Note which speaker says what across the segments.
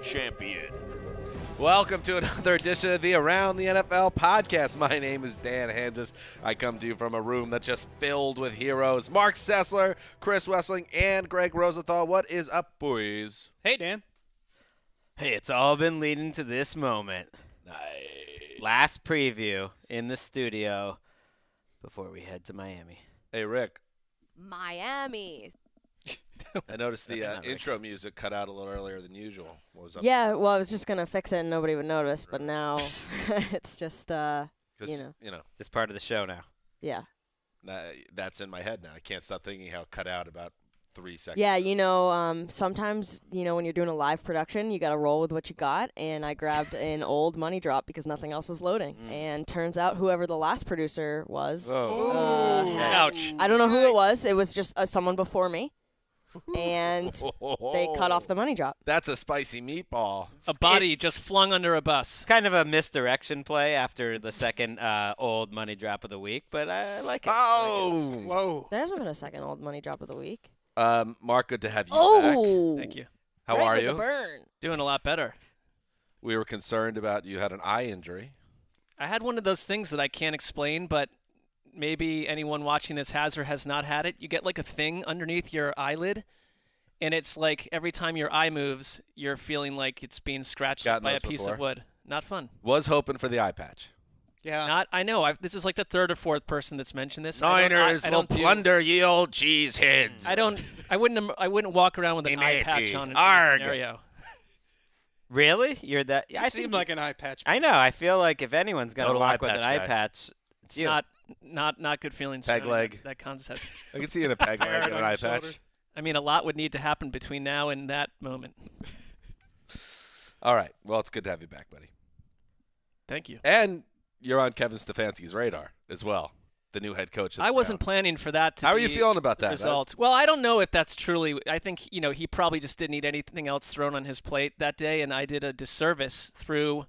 Speaker 1: champion.
Speaker 2: Welcome to another edition of the Around the NFL podcast. My name is Dan Hansis. I come to you from a room that's just filled with heroes. Mark Sessler, Chris Wessling, and Greg Rosenthal. What is up, boys?
Speaker 3: Hey, Dan.
Speaker 4: Hey, it's all been leading to this moment.
Speaker 2: Nice.
Speaker 4: Last preview in the studio before we head to Miami.
Speaker 2: Hey, Rick.
Speaker 5: Miami.
Speaker 2: I noticed the
Speaker 4: Rick.
Speaker 2: intro music cut out a little earlier than usual. What was up?
Speaker 5: Yeah, well, I was just going to fix it and nobody would notice, but now it's just,
Speaker 2: 'Cause,
Speaker 5: you know.
Speaker 4: This part of the show now.
Speaker 5: Yeah.
Speaker 2: That's in my head now. I can't stop thinking how it cut out about 3 seconds.
Speaker 5: Yeah, sometimes, when you're doing a live production, you got to roll with what you got, and I grabbed an old money drop because nothing else was loading. And turns out whoever the last producer was,
Speaker 3: Ouch.
Speaker 5: I don't know who it was. It was just someone before me. And they cut off the money drop.
Speaker 2: That's a spicy meatball.
Speaker 3: A body just flung under a bus.
Speaker 4: It's kind of a misdirection play after the second old money drop of the week, but I like it.
Speaker 2: Oh!
Speaker 3: Whoa.
Speaker 5: There hasn't been a second old money drop of the week.
Speaker 2: Mark, good to have you
Speaker 5: Oh!
Speaker 2: back.
Speaker 3: Thank you.
Speaker 2: How
Speaker 5: Right
Speaker 2: are
Speaker 5: with
Speaker 2: you?
Speaker 5: the burn.
Speaker 3: Doing a lot better.
Speaker 2: We were concerned about you had an eye injury.
Speaker 3: I had one of those things that I can't explain, but maybe anyone watching this has or has not had it. You get like a thing underneath your eyelid, and it's like every time your eye moves, you're feeling like it's being scratched
Speaker 2: Gotten
Speaker 3: by a
Speaker 2: those
Speaker 3: piece
Speaker 2: before?
Speaker 3: of wood. Not fun.
Speaker 2: Was hoping for the eye patch.
Speaker 3: I know. This is like the third or fourth person that's mentioned this. I
Speaker 2: Niners will
Speaker 3: don't do-
Speaker 2: plunder ye old cheese heads.
Speaker 3: I wouldn't walk around with an eye patch on in this
Speaker 2: Arg.
Speaker 3: scenario.
Speaker 4: Really? You're that?
Speaker 6: You seem like an eye patch.
Speaker 4: I know. I feel like if anyone's going to
Speaker 2: Total
Speaker 4: walk
Speaker 2: eye
Speaker 4: with an
Speaker 2: patch
Speaker 4: eye
Speaker 2: guy.
Speaker 4: patch,
Speaker 3: It's
Speaker 4: you.
Speaker 3: not good feelings.
Speaker 2: Peg
Speaker 3: surrounding
Speaker 2: leg.
Speaker 3: That concept.
Speaker 2: I can see you in a peg leg
Speaker 6: Hard
Speaker 2: and an
Speaker 6: on
Speaker 2: eye
Speaker 6: your shoulder.
Speaker 2: patch.
Speaker 3: I mean, a lot would need to happen between now and that moment.
Speaker 2: All right. Well, it's good to have you back, buddy.
Speaker 3: Thank you.
Speaker 2: And you're on Kevin Stefanski's radar as well, the new head coach. Of the
Speaker 3: I wasn't
Speaker 2: Browns.
Speaker 3: planning for that to
Speaker 2: How are
Speaker 3: be
Speaker 2: you feeling about
Speaker 3: the
Speaker 2: that?
Speaker 3: result. Well, I don't know if that's truly. I think he probably just didn't need anything else thrown on his plate that day, and I did a disservice through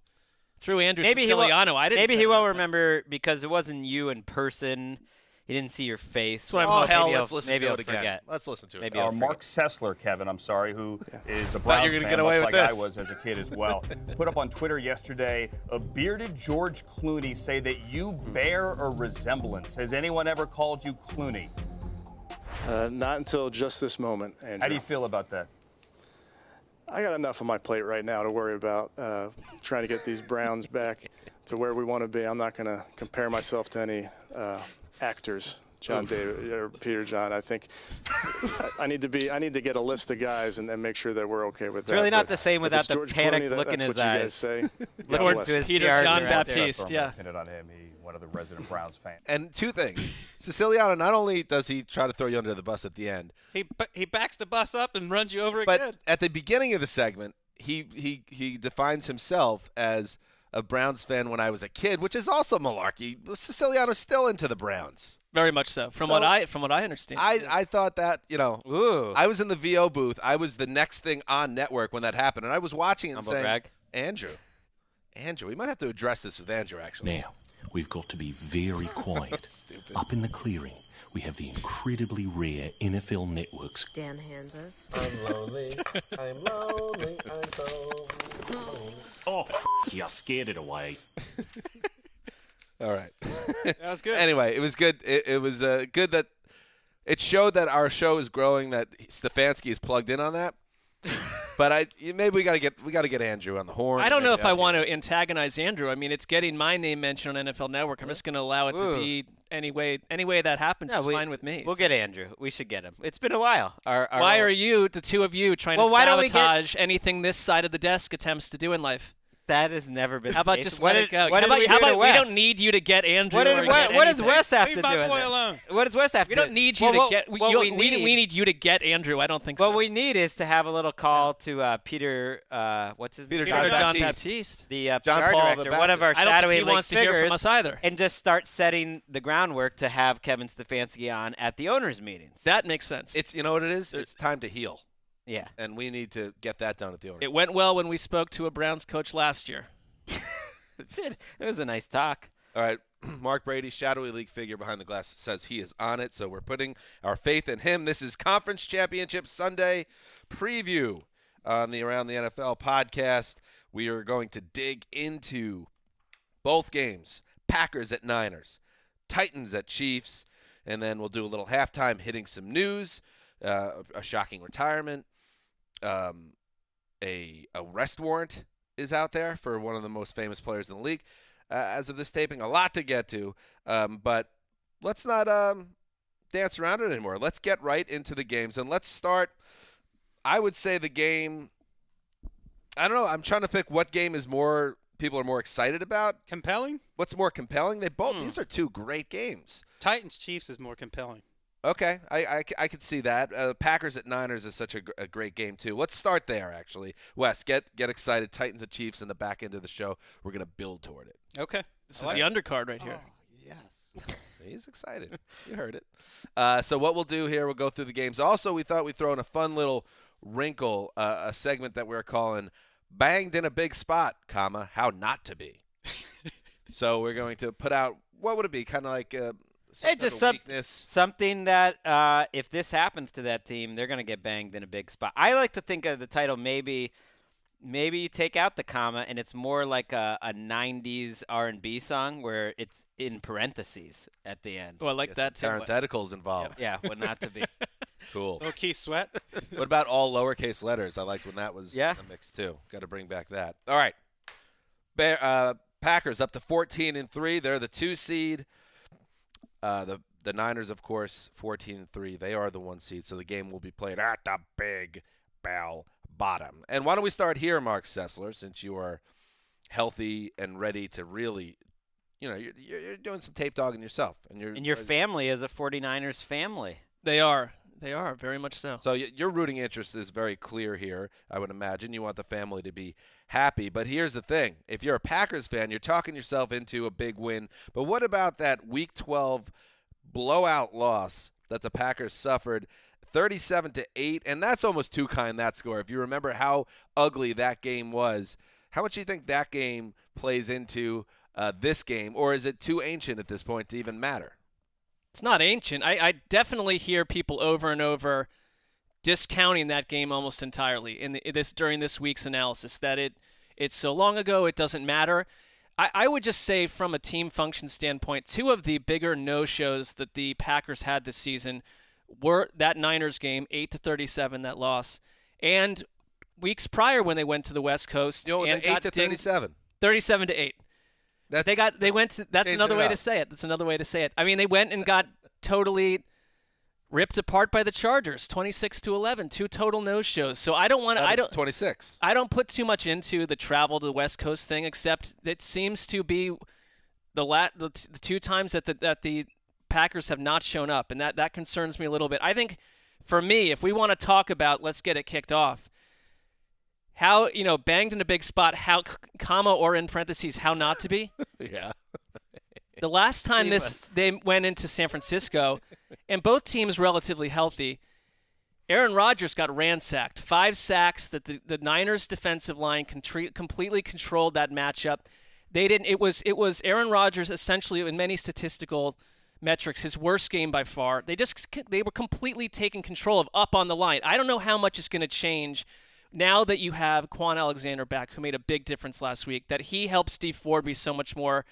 Speaker 3: Andrew Siciliano. I didn't.
Speaker 4: Maybe
Speaker 3: say
Speaker 4: he won't
Speaker 3: that.
Speaker 4: remember because it wasn't you in person. He didn't see your face.
Speaker 3: That's what I'm
Speaker 2: Oh,
Speaker 3: hoping.
Speaker 2: hell,
Speaker 4: Maybe
Speaker 2: let's
Speaker 4: he'll-
Speaker 2: listen
Speaker 4: maybe
Speaker 2: to
Speaker 4: he'll
Speaker 2: it again.
Speaker 4: forget.
Speaker 2: Let's listen to it.
Speaker 4: Maybe I'll
Speaker 7: Mark Sessler, Kevin, I'm sorry, who is a
Speaker 2: you
Speaker 7: Browns
Speaker 2: were gonna
Speaker 7: fan,
Speaker 2: get away
Speaker 7: much
Speaker 2: with
Speaker 7: like I
Speaker 2: this.
Speaker 7: was as a kid as well, put up on Twitter yesterday, a bearded George Clooney say that you bear a resemblance. Has anyone ever called you Clooney?
Speaker 8: Not until just this moment, Andrew.
Speaker 7: How do you feel about that?
Speaker 8: I got enough on my plate right now to worry about trying to get these Browns back to where we want to be. I'm not going to compare myself to any actors, John David or Peter John. I think I need to get a list of guys and then make sure that we're okay with that.
Speaker 4: It's really not
Speaker 8: But
Speaker 4: the same
Speaker 8: if
Speaker 4: without
Speaker 8: it's
Speaker 4: the
Speaker 8: George
Speaker 4: panic
Speaker 8: Clooney,
Speaker 4: look in
Speaker 8: that's
Speaker 4: his
Speaker 8: what you
Speaker 4: eyes.
Speaker 8: guys say.
Speaker 4: Looking
Speaker 8: God
Speaker 4: to
Speaker 8: bless.
Speaker 4: his
Speaker 3: Peter
Speaker 4: PR
Speaker 3: John
Speaker 4: director.
Speaker 3: Baptiste. Yeah.
Speaker 7: Depended on him. One of the resident Browns fans.
Speaker 2: And two things. Siciliano, not only does he try to throw you under the bus at the end,
Speaker 6: He backs the bus up and runs you over
Speaker 2: but
Speaker 6: again.
Speaker 2: at the beginning of the segment, he defines himself as a Browns fan when I was a kid, which is also malarkey. Siciliano's still into the Browns.
Speaker 3: Very much so. From
Speaker 2: So,
Speaker 3: what I understand.
Speaker 2: I thought that,
Speaker 4: Ooh.
Speaker 2: I was in the VO booth. I was the next thing on network when that happened, and I was watching and
Speaker 4: Humble
Speaker 2: saying,
Speaker 4: brag.
Speaker 2: Andrew, we might have to address this with Andrew, actually.
Speaker 1: Now, we've got to be very quiet. Up in the clearing, we have the incredibly rare NFL Network's
Speaker 5: Dan Hansis.
Speaker 9: I'm lonely, I'm lonely, I'm so lonely.
Speaker 1: Oh, you scared it away.
Speaker 2: All right.
Speaker 6: That was good.
Speaker 2: Anyway, it was good. It was good that it showed that our show is growing, that Stefanski is plugged in on that. But maybe we got to get Andrew on the horn.
Speaker 3: I don't know
Speaker 2: maybe
Speaker 3: if I
Speaker 2: can-
Speaker 3: want to antagonize Andrew. I mean, it's getting my name mentioned on NFL Network. I'm just going to allow it to be any way that happens
Speaker 4: No,
Speaker 3: is fine with me.
Speaker 4: We'll get Andrew. We should get him. It's been a while.
Speaker 3: Why are you, the two of you, trying to
Speaker 4: Well, why don't we get-
Speaker 3: sabotage anything this side of the desk attempts to do in life?
Speaker 4: That has never been
Speaker 3: How
Speaker 4: the
Speaker 3: about
Speaker 4: case.
Speaker 3: just
Speaker 4: What
Speaker 3: let
Speaker 4: did-
Speaker 3: it go?
Speaker 4: What
Speaker 3: How
Speaker 4: did
Speaker 3: about,
Speaker 4: we do to
Speaker 3: we
Speaker 4: Wes?
Speaker 3: don't need you to get Andrew
Speaker 4: What,
Speaker 3: or get
Speaker 4: what does
Speaker 3: anything.
Speaker 4: Wes have
Speaker 6: Leave
Speaker 4: to
Speaker 6: my
Speaker 4: do with
Speaker 6: boy
Speaker 4: it?
Speaker 6: alone.
Speaker 4: What does Wes have to
Speaker 3: We
Speaker 4: do?
Speaker 3: don't need you
Speaker 4: Well,
Speaker 3: to get.
Speaker 4: we
Speaker 3: need you to get Andrew. I don't think so.
Speaker 4: What we need is to have a little call to Peter. What's his name?
Speaker 2: Peter
Speaker 3: Peter
Speaker 2: John
Speaker 3: John
Speaker 2: Baptiste.
Speaker 3: Baptiste.
Speaker 4: The
Speaker 2: John
Speaker 4: PR
Speaker 2: Paul the
Speaker 4: director, one of our
Speaker 3: I don't
Speaker 4: shadowy
Speaker 3: think he
Speaker 4: league
Speaker 3: wants to hear
Speaker 4: figures,
Speaker 3: from us either.
Speaker 4: and just start setting the groundwork to have Kevin Stefanski on at the owners' meetings.
Speaker 3: That makes sense.
Speaker 2: It's you know what it is. It's time to heal,
Speaker 4: Yeah.
Speaker 2: and we need to get that done at the owner.
Speaker 3: It went well when we spoke to a Browns coach last year.
Speaker 4: It did. It was a nice talk.
Speaker 2: All right. Mark Brady, shadowy league figure behind the glass, says he is on it, so we're putting our faith in him. This is Conference Championship Sunday preview. on the Around the NFL podcast. We are going to dig into both games, Packers at Niners, Titans at Chiefs, and then we'll do a little halftime hitting some news, a shocking retirement, a arrest warrant is out there for one of the most famous players in the league. As of this taping, a lot to get to, but let's not dance around it anymore. Let's get right into the games, and let's start. I would say the game. I don't know. I'm trying to pick what game is more people are more excited about.
Speaker 6: Compelling?
Speaker 2: What's more compelling? They both. These are two great games.
Speaker 6: Titans Chiefs is more compelling.
Speaker 2: Okay, I could see that. Packers at Niners is such a great game too. Let's start there. Actually, Wes, get excited. Titans at Chiefs in the back end of the show. We're gonna build toward it.
Speaker 6: Okay.
Speaker 3: This is the undercard right here.
Speaker 6: Yes.
Speaker 2: He's excited. You heard it. So what we'll do here, we'll go through the games. Also, we thought we'd throw in a fun little wrinkle, a segment that we're calling "Banged in a Big Spot, How Not to Be." So we're going to put out, what would it be? Kind of like weakness.
Speaker 4: Something that if this happens to that team, they're going to get banged in a big spot. I like to think of the title maybe you take out the comma and it's more like a 90s R&B song where it's in parentheses at the end.
Speaker 3: Oh, I like that too.
Speaker 2: Parentheticals involved.
Speaker 4: Yeah, what not to be.
Speaker 2: Cool.
Speaker 6: Low key sweat.
Speaker 2: What about all lowercase letters? I liked when that was a mix too. Got to bring back that. All right. Packers up to 14-3. They're the 2 seed. The Niners, of course, 14-3. They are the 1 seed. So the game will be played at the Big Bell Bottom. And why don't we start here, Mark Sessler, since you are healthy and ready to really, you're doing some tape dogging yourself, and
Speaker 4: your family is a 49ers family.
Speaker 3: They are very much so.
Speaker 2: So your rooting interest is very clear here. I would imagine you want the family to be happy. But here's the thing: if you're a Packers fan, you're talking yourself into a big win. But what about that Week 12 blowout loss that the Packers suffered? 37-8, and that's almost too kind, that score. If you remember how ugly that game was, how much do you think that game plays into this game, or is it too ancient at this point to even matter?
Speaker 3: It's not ancient. I definitely hear people over and over discounting that game almost entirely during this week's analysis, that it's so long ago it doesn't matter. I would just say from a team function standpoint, 2 of the bigger no-shows that the Packers had this season were that Niners game, 8-37, that loss, and weeks prior when they went to the West Coast and
Speaker 2: the 8-37,
Speaker 3: 37-8. That's another way to say it. That's another way to say it. I mean, they went and got totally ripped apart by the Chargers, 26-11, 2 total no-shows. So I don't want to.
Speaker 2: 26.
Speaker 3: I don't put too much into the travel to the West Coast thing, except it seems to be the 2 times that the Packers have not shown up, and that concerns me a little bit. I think for me, if we want to talk about, let's get it kicked off, how, banged in a big spot, how, comma or in parentheses, how not to be.
Speaker 2: Yeah.
Speaker 3: The last time they went into San Francisco, and both teams relatively healthy, Aaron Rodgers got ransacked. 5 sacks that the Niners defensive line completely controlled that matchup. They didn't. It was Aaron Rodgers essentially in many statistical metrics, his worst game by far. They were completely taking control of up on the line. I don't know how much is going to change now that you have Quan Alexander back, who made a big difference last week, that he helped Steve Ford be so much more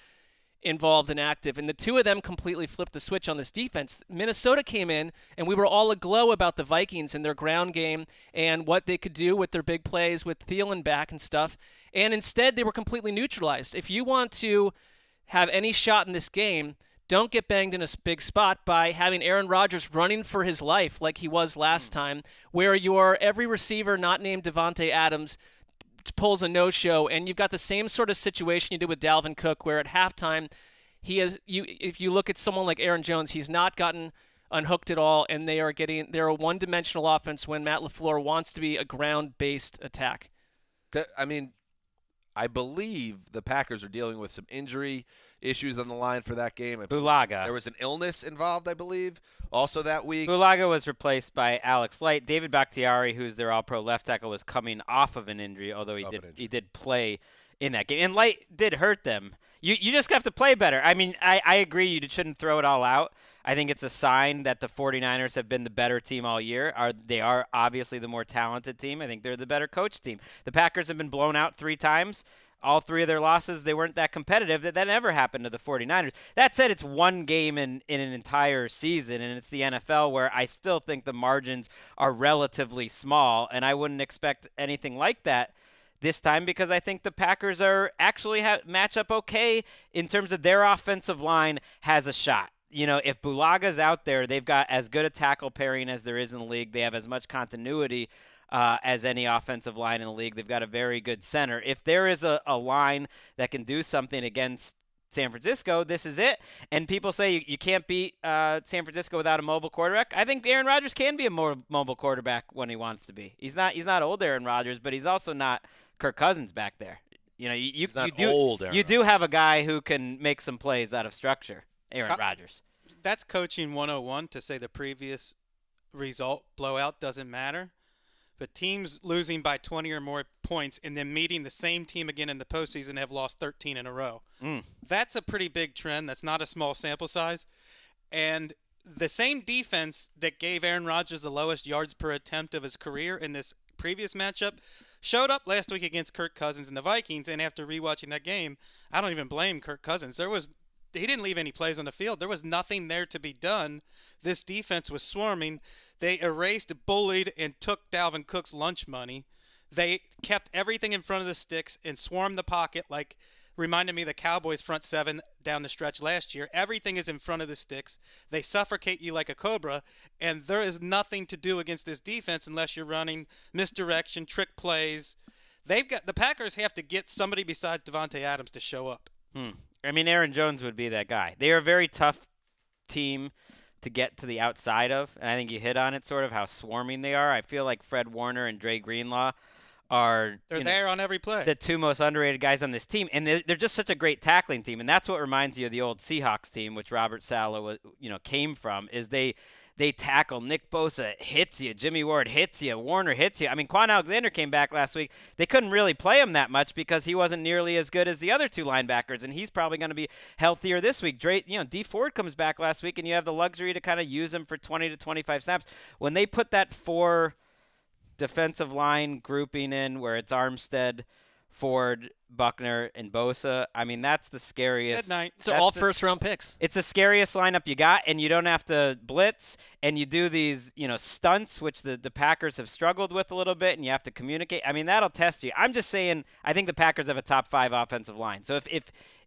Speaker 3: involved and active. And the 2 of them completely flipped the switch on this defense. Minnesota came in, and we were all aglow about the Vikings and their ground game and what they could do with their big plays with Thielen back and stuff. And instead, they were completely neutralized. If you want to have any shot in this game, don't get banged in a big spot by having Aaron Rodgers running for his life like he was last time, where every receiver not named Devontae Adams pulls a no-show, and you've got the same sort of situation you did with Dalvin Cook, where at halftime if you look at someone like Aaron Jones, he's not gotten unhooked at all, and they're a one-dimensional offense when Matt LaFleur wants to be a ground-based attack.
Speaker 2: I mean, I believe the Packers are dealing with some injury issues on the line for that game.
Speaker 4: Bulaga.
Speaker 2: There was an illness involved, I believe, also that week.
Speaker 4: Bulaga was replaced by Alex Light. David Bakhtiari, who's their all-pro left tackle, was coming off of an injury, although he did play in that game. And Light did hurt them. You just have to play better. I mean, I agree you shouldn't throw it all out. I think it's a sign that the 49ers have been the better team all year. They are obviously the more talented team. I think they're the better coach team. The Packers have been blown out 3 times. All 3 of their losses, they weren't that competitive. That never happened to the 49ers. That said, it's one game in an entire season, and it's the NFL where I still think the margins are relatively small, and I wouldn't expect anything like that this time because I think the Packers are actually match up okay in terms of their offensive line has a shot. You know, if Bulaga's out there, they've got as good a tackle pairing as there is in the league. They have as much continuity as any offensive line in the league. They've got a very good center. If there is a line that can do something against San Francisco, this is it. And people say you can't beat San Francisco without a mobile quarterback. I think Aaron Rodgers can be a more mobile quarterback when he wants to be. He's not old Aaron Rodgers, but he's also not Kirk Cousins back there. You know, you do have a guy who can make some plays out of structure, Aaron Rodgers.
Speaker 6: That's coaching 101 to say the previous result, blowout, doesn't matter. But teams losing by 20 or more points and then meeting the same team again in the postseason have lost 13 in a row. That's a pretty big trend. That's not a small sample size. And the same defense that gave Aaron Rodgers the lowest yards per attempt of his career in this previous matchup showed up last week against Kirk Cousins and the Vikings. And after rewatching that game, I don't even blame Kirk Cousins. He didn't leave any plays on the field. There was nothing there to be done. This defense was swarming. They erased, bullied, and took Dalvin Cook's lunch money. They kept everything in front of the sticks and swarmed the pocket like reminded me of the Cowboys' front 7 down the stretch last year. Everything is in front of the sticks. They suffocate you like a cobra, and there is nothing to do against this defense unless you're running misdirection, trick plays. The Packers have to get somebody besides Davante Adams to show up.
Speaker 4: I mean, Aaron Jones would be that guy. They are a very tough team to get to the outside of, and I think you hit on it, sort of how swarming they are. I feel like Fred Warner and Dre Greenlaw are
Speaker 6: there on every play.
Speaker 4: The 2 most underrated guys on this team, and they're just such a great tackling team, and that's what reminds you of the old Seahawks team, which Robert Saleh came from. Is they tackle. Nick Bosa hits you. Jimmy Ward hits you. Warner hits you. I mean, Quan Alexander came back last week. They couldn't really play him that much because he wasn't nearly as good as the other 2 linebackers, and he's probably going to be healthier this week. D Ford comes back last week, and you have the luxury to kind of use him for 20 to 25 snaps. When they put that 4 defensive line grouping in where it's Armstead, Ford, Buckner, and Bosa, I mean, that's the scariest.
Speaker 6: Good night.
Speaker 3: So all first-round picks.
Speaker 4: It's the scariest lineup you got, and you don't have to blitz, and you do these, stunts, which the Packers have struggled with a little bit, and you have to communicate. I mean, that'll test you. I'm just saying, I think the Packers have a top 5 offensive line. So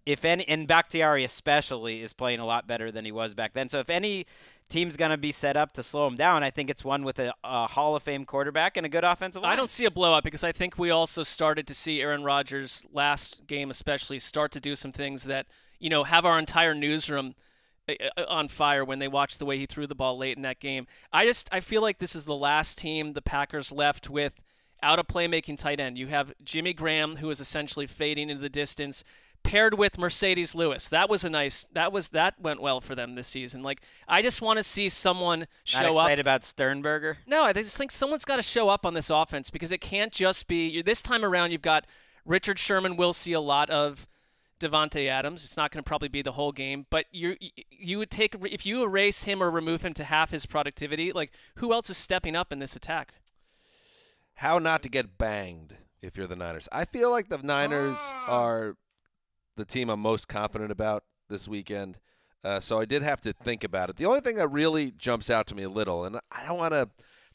Speaker 4: if any, and Bakhtiari especially is playing a lot better than he was back then. So if any team's going to be set up to slow him down, I think it's one with a Hall of Fame quarterback and a good offensive line.
Speaker 3: I don't see a blowout because I think we also started to see Aaron Rodgers last game especially start to do some things that, have our entire newsroom on fire when they watch the way he threw the ball late in that game. I feel like this is the last team the Packers left with out a playmaking tight end. You have Jimmy Graham, who is essentially fading into the distance, paired with Mercedes Lewis. That went well for them this season. Like, I just want to see someone show up.
Speaker 4: Not excited about Sternberger?
Speaker 3: No, I just think someone's got to show up on this offense because it can't just be this time around. You've got Richard Sherman. We'll see a lot of Davante Adams. It's not going to probably be the whole game, but you would take if you erase him or remove him to half his productivity. Like, who else is stepping up in this attack?
Speaker 2: How not to get banged if you're the Niners? I feel like the Niners are the team I'm most confident about this weekend. So I did have to think about it. The only thing that really jumps out to me a little, and I don't want to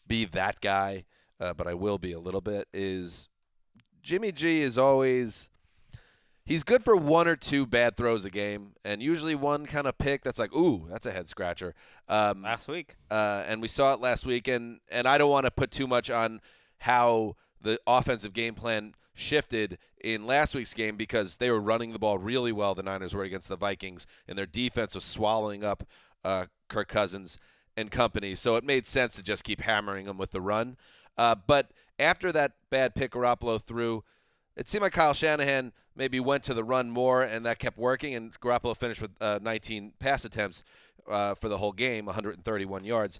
Speaker 2: be that guy, but I will be a little bit, is Jimmy G is always – he's good for 1 or 2 bad throws a game, and usually one kind of pick that's like, ooh, that's a head-scratcher.
Speaker 4: Last week.
Speaker 2: And we saw it last week, and I don't want to put too much on how the offensive game plan – shifted in last week's game because they were running the ball really well. The Niners were against the Vikings, and their defense was swallowing up Kirk Cousins and company. So it made sense to just keep hammering them with the run. But after that bad pick Garoppolo threw, it seemed like Kyle Shanahan maybe went to the run more, and that kept working, and Garoppolo finished with 19 pass attempts for the whole game, 131 yards.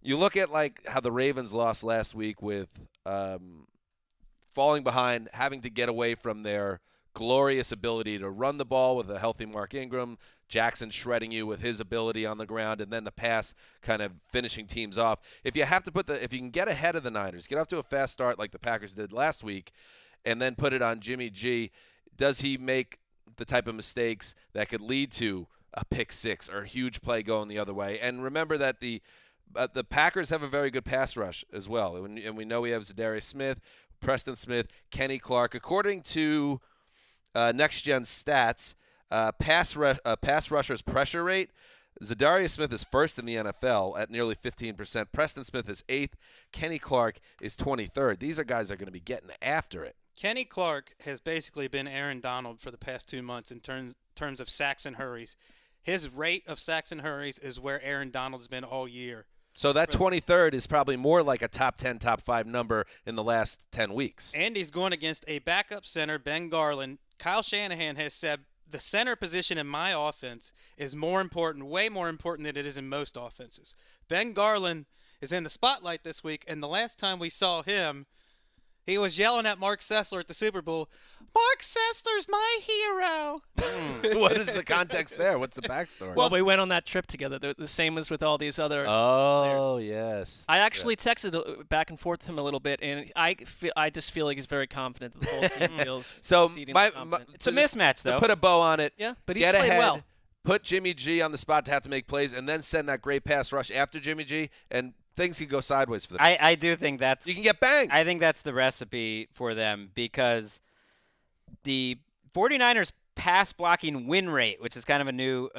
Speaker 2: You look at like how the Ravens lost last week with falling behind, having to get away from their glorious ability to run the ball with a healthy Mark Ingram, Jackson shredding you with his ability on the ground, and then the pass kind of finishing teams off. If you can get ahead of the Niners, get off to a fast start like the Packers did last week, and then put it on Jimmy G, does he make the type of mistakes that could lead to a pick six or a huge play going the other way? And remember that the Packers have a very good pass rush as well, and we know we have Zadarius Smith, Preston Smith, Kenny Clark. According to Next Gen Stats, pass rushers pressure rate, Zadarius Smith is first in the NFL at nearly 15%. Preston Smith is 8th. Kenny Clark is 23rd. These are guys that are going to be getting after it.
Speaker 6: Kenny Clark has basically been Aaron Donald for the past 2 months in terms of sacks and hurries. His rate of sacks and hurries is where Aaron Donald's been all year.
Speaker 2: So that 23rd is probably more like a top 10, top 5 number in the last 10 weeks.
Speaker 6: And he's going against a backup center, Ben Garland. Kyle Shanahan has said the center position in my offense is more important, way more important than it is in most offenses. Ben Garland is in the spotlight this week, and the last time we saw him, he was yelling at Mark Sessler at the Super Bowl, "Mark Sessler's my hero."
Speaker 2: What is the context there? What's the backstory?
Speaker 3: Well, we went on that trip together. The same as with all these other
Speaker 2: players.
Speaker 3: Yes. I actually texted back and forth to him a little bit, and I just feel like he's very confident that the whole team feels
Speaker 2: so
Speaker 4: it's a mismatch, though.
Speaker 2: To put a bow on it,
Speaker 3: yeah, but he's
Speaker 2: get
Speaker 3: played
Speaker 2: ahead,
Speaker 3: well.
Speaker 2: Put Jimmy G on the spot to have to make plays, and then send that great pass rush after Jimmy G, and things can go sideways for them.
Speaker 4: I do think that's –
Speaker 2: you can get banged.
Speaker 4: I think that's the recipe for them because the 49ers pass blocking win rate, which is kind of a new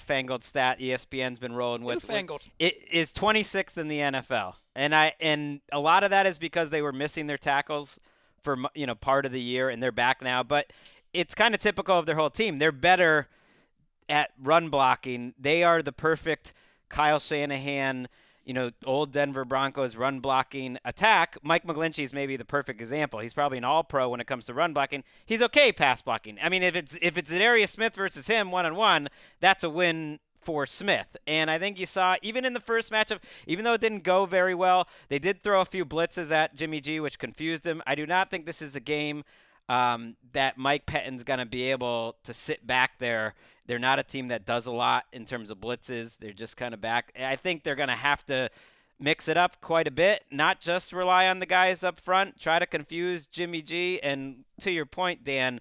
Speaker 4: fangled stat ESPN's been rolling with.
Speaker 6: Newfangled.
Speaker 4: It is 26th in the NFL. And a lot of that is because they were missing their tackles for part of the year, and they're back now. But it's kind of typical of their whole team. They're better at run blocking. They are the perfect Kyle Shanahan, old Denver Broncos run blocking attack. Mike McGlinchey is maybe the perfect example. He's probably an all-pro when it comes to run blocking. He's okay pass blocking. I mean, if it's Zadarius Smith versus him one-on-one, that's a win for Smith. And I think you saw, even in the first matchup, even though it didn't go very well, they did throw a few blitzes at Jimmy G, which confused him. I do not think this is a game that Mike Pettine's going to be able to sit back there. They're not a team that does a lot in terms of blitzes. They're just kind of back. I think they're going to have to mix it up quite a bit, not just rely on the guys up front, try to confuse Jimmy G, and to your point, Dan,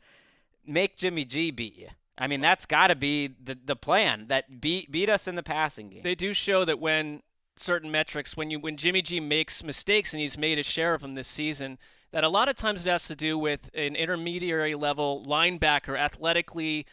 Speaker 4: make Jimmy G beat you. I mean, that's got to be the plan, that beat us in the passing game.
Speaker 3: They do show that when certain metrics, when Jimmy G makes mistakes, and he's made a share of them this season, that a lot of times it has to do with an intermediary level linebacker athletically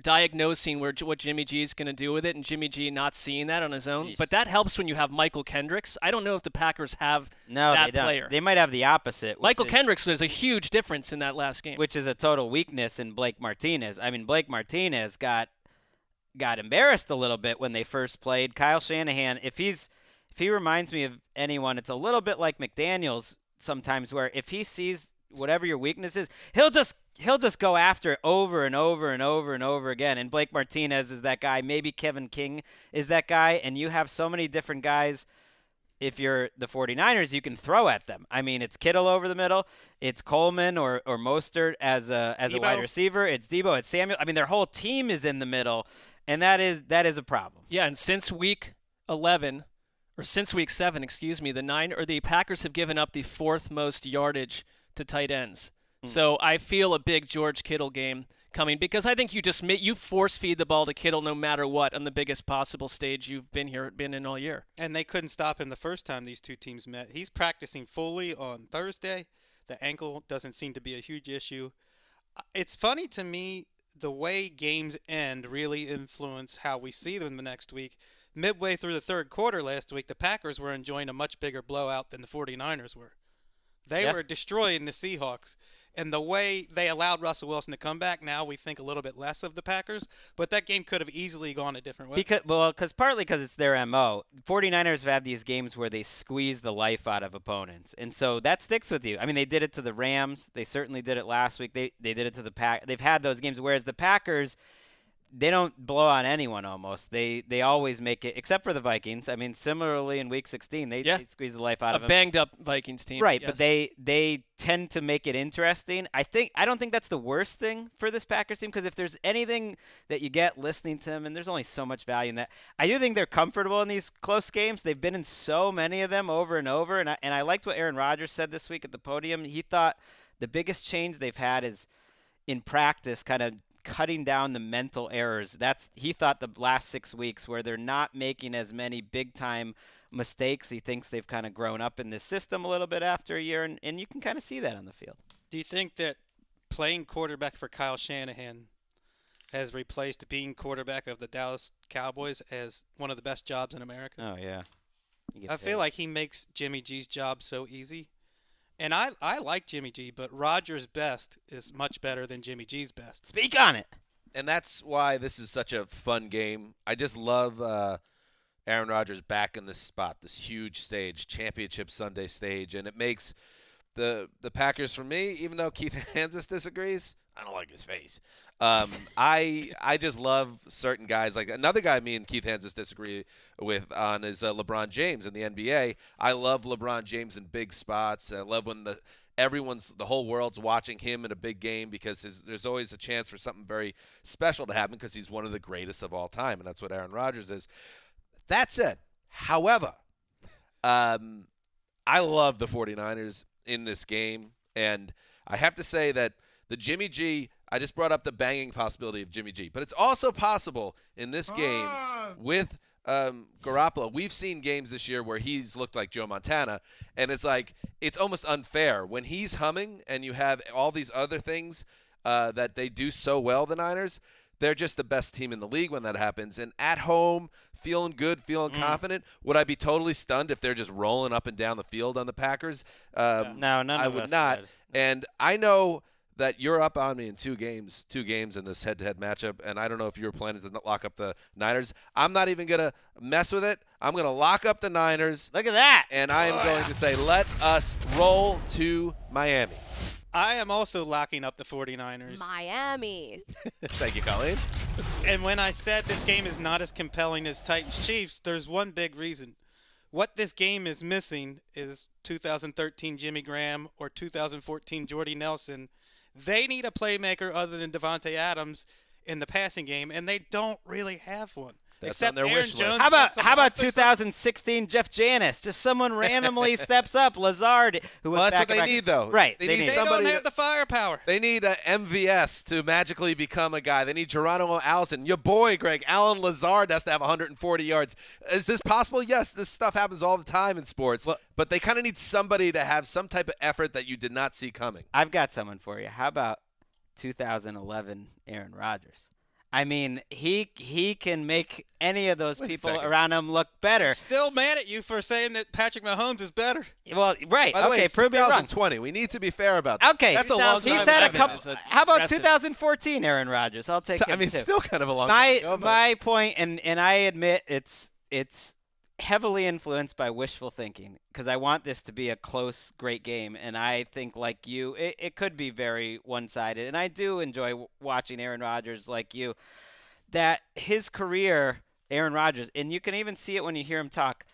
Speaker 3: diagnosing what Jimmy G is going to do with it, and Jimmy G not seeing that on his own. But that helps when you have Michael Kendricks. I don't know if the Packers have that
Speaker 4: they don't.
Speaker 3: player.
Speaker 4: They might have the opposite.
Speaker 3: Michael Kendricks was a huge difference in that last game.
Speaker 4: Which is a total weakness in Blake Martinez. I mean, Blake Martinez got embarrassed a little bit when they first played. Kyle Shanahan, if he reminds me of anyone, it's a little bit like McDaniels sometimes, where if he sees whatever your weakness is, he'll just go after it over and over and over and over again. And Blake Martinez is that guy. Maybe Kevin King is that guy. And you have so many different guys. If you're the 49ers, you can throw at them. I mean, it's Kittle over the middle. It's Coleman or Mostert as a wide receiver. It's Debo. It's Samuel. I mean, their whole team is in the middle, and that is a problem.
Speaker 3: Yeah, and since week 11, or since week 7, the Packers have given up the 4th most yardage to tight ends. So I feel a big George Kittle game coming, because I think you force feed the ball to Kittle no matter what on the biggest possible stage you've been in all year.
Speaker 6: And they couldn't stop him the first time these two teams met. He's practicing fully on Thursday. The ankle doesn't seem to be a huge issue. It's funny to me the way games end really influence how we see them the next week. Midway through the third quarter last week, the Packers were enjoying a much bigger blowout than the 49ers were. They were destroying the Seahawks. And the way they allowed Russell Wilson to come back, now we think a little bit less of the Packers. But that game could have easily gone a different way.
Speaker 4: Partly because it's their MO. 49ers have had these games where they squeeze the life out of opponents. And so that sticks with you. I mean, they did it to the Rams. They certainly did it last week. They did it to the Pack. They've had those games. Whereas the Packers, they don't blow on anyone almost. They always make it, except for the Vikings. I mean, similarly in Week 16, they squeeze the life out of them.
Speaker 3: A banged-up Vikings team.
Speaker 4: Right,
Speaker 3: yes.
Speaker 4: but they tend to make it interesting. I don't think that's the worst thing for this Packers team, because if there's anything that you get listening to them, and there's only so much value in that, I do think they're comfortable in these close games. They've been in so many of them over and over, and I liked what Aaron Rodgers said this week at the podium. He thought the biggest change they've had is in practice, kind of cutting down the mental errors. He thought the last 6 weeks where they're not making as many big-time mistakes. He thinks they've kind of grown up in this system a little bit after a year, and you can kind of see that on the field.
Speaker 6: Do you think that playing quarterback for Kyle Shanahan has replaced being quarterback of the Dallas Cowboys as one of the best jobs in America?
Speaker 4: Oh, yeah.
Speaker 6: I feel like he makes Jimmy G's job so easy. And I like Jimmy G, but Rodgers' best is much better than Jimmy G's best.
Speaker 4: Speak on it.
Speaker 2: And that's why this is such a fun game. I just love Aaron Rodgers back in this spot, this huge stage, championship Sunday stage, and it makes the Packers, for me, even though Keith Hansis disagrees, I don't like his face. I just love certain guys. Like another guy me and Keith Hansis disagree with on is LeBron James in the NBA. I love LeBron James in big spots. I love when the whole world's watching him in a big game, because there's always a chance for something very special to happen, because he's one of the greatest of all time, and that's what Aaron Rodgers is. That said, however, I love the 49ers in this game, and I have to say that the Jimmy G, I just brought up the banging possibility of Jimmy G, but it's also possible in this game with Garoppolo. We've seen games this year where he's looked like Joe Montana, and it's like it's almost unfair when he's humming and you have all these other things that they do so well, the Niners. They're just the best team in the league when that happens. And at home, feeling good, feeling confident, would I be totally stunned if they're just rolling up and down the field on the Packers?
Speaker 4: No, none
Speaker 2: I
Speaker 4: of
Speaker 2: would
Speaker 4: us
Speaker 2: not.
Speaker 4: would.
Speaker 2: And I know that you're up on me in two games in this head-to-head matchup, and I don't know if you were planning to lock up the Niners. I'm not even going to mess with it. I'm going to lock up the Niners.
Speaker 4: Look at that.
Speaker 2: And I am going to say, let us roll to Miami.
Speaker 6: I am also locking up the 49ers.
Speaker 10: Miami.
Speaker 2: Thank you, Colleen.
Speaker 6: And when I said this game is not as compelling as Titans-Chiefs, there's one big reason. What this game is missing is 2013 Jimmy Graham or 2014 Jordy Nelson. They need a playmaker other than Devontae Adams in the passing game, and they don't really have one.
Speaker 2: That's
Speaker 6: Except
Speaker 2: on their
Speaker 6: Aaron
Speaker 2: wish list.
Speaker 6: Jones.
Speaker 4: How about
Speaker 6: wants some help or
Speaker 4: 2016 Jeff Janis? Just someone randomly steps up. Lazard, who was
Speaker 2: Well, that's what they
Speaker 4: back-to-back.
Speaker 2: need, though.
Speaker 4: Right.
Speaker 2: They
Speaker 4: They
Speaker 2: need
Speaker 4: need
Speaker 6: They
Speaker 2: somebody
Speaker 6: don't have the firepower.
Speaker 2: They need a MVS to magically become a guy. They need Geronimo Allison. Your boy, Greg, Alan Lazard has to have 140 yards. Is this possible? Yes, this stuff happens all the time in sports.
Speaker 4: Well-
Speaker 2: but they kind of need somebody to have some type of effort that you did not see coming.
Speaker 4: I've got someone for you. How about 2011 Aaron Rodgers? I mean, he can make any of those
Speaker 2: Wait a
Speaker 4: people
Speaker 2: second.
Speaker 4: around him look better.
Speaker 6: Still mad at you for saying that Patrick Mahomes is better.
Speaker 4: Well, right.
Speaker 2: By the way,
Speaker 4: Okay,
Speaker 2: it's
Speaker 4: prove me wrong.
Speaker 2: 2020. We need to be fair about this.
Speaker 4: Okay.
Speaker 2: That's a long time.
Speaker 4: He's had a
Speaker 3: 2011
Speaker 4: couple.
Speaker 3: is a
Speaker 4: How about
Speaker 3: aggressive.
Speaker 4: 2014 Aaron Rodgers? I'll take
Speaker 2: So,
Speaker 4: him
Speaker 2: I mean,
Speaker 4: too.
Speaker 2: still kind of a long time ago. but-
Speaker 4: My point, and I admit it's heavily influenced by wishful thinking, because I want this to be a close, great game, and I think, like you, it could be very one-sided. And I do enjoy watching Aaron Rodgers, like you, that his career, Aaron Rodgers, and you can even see it when you hear him talk.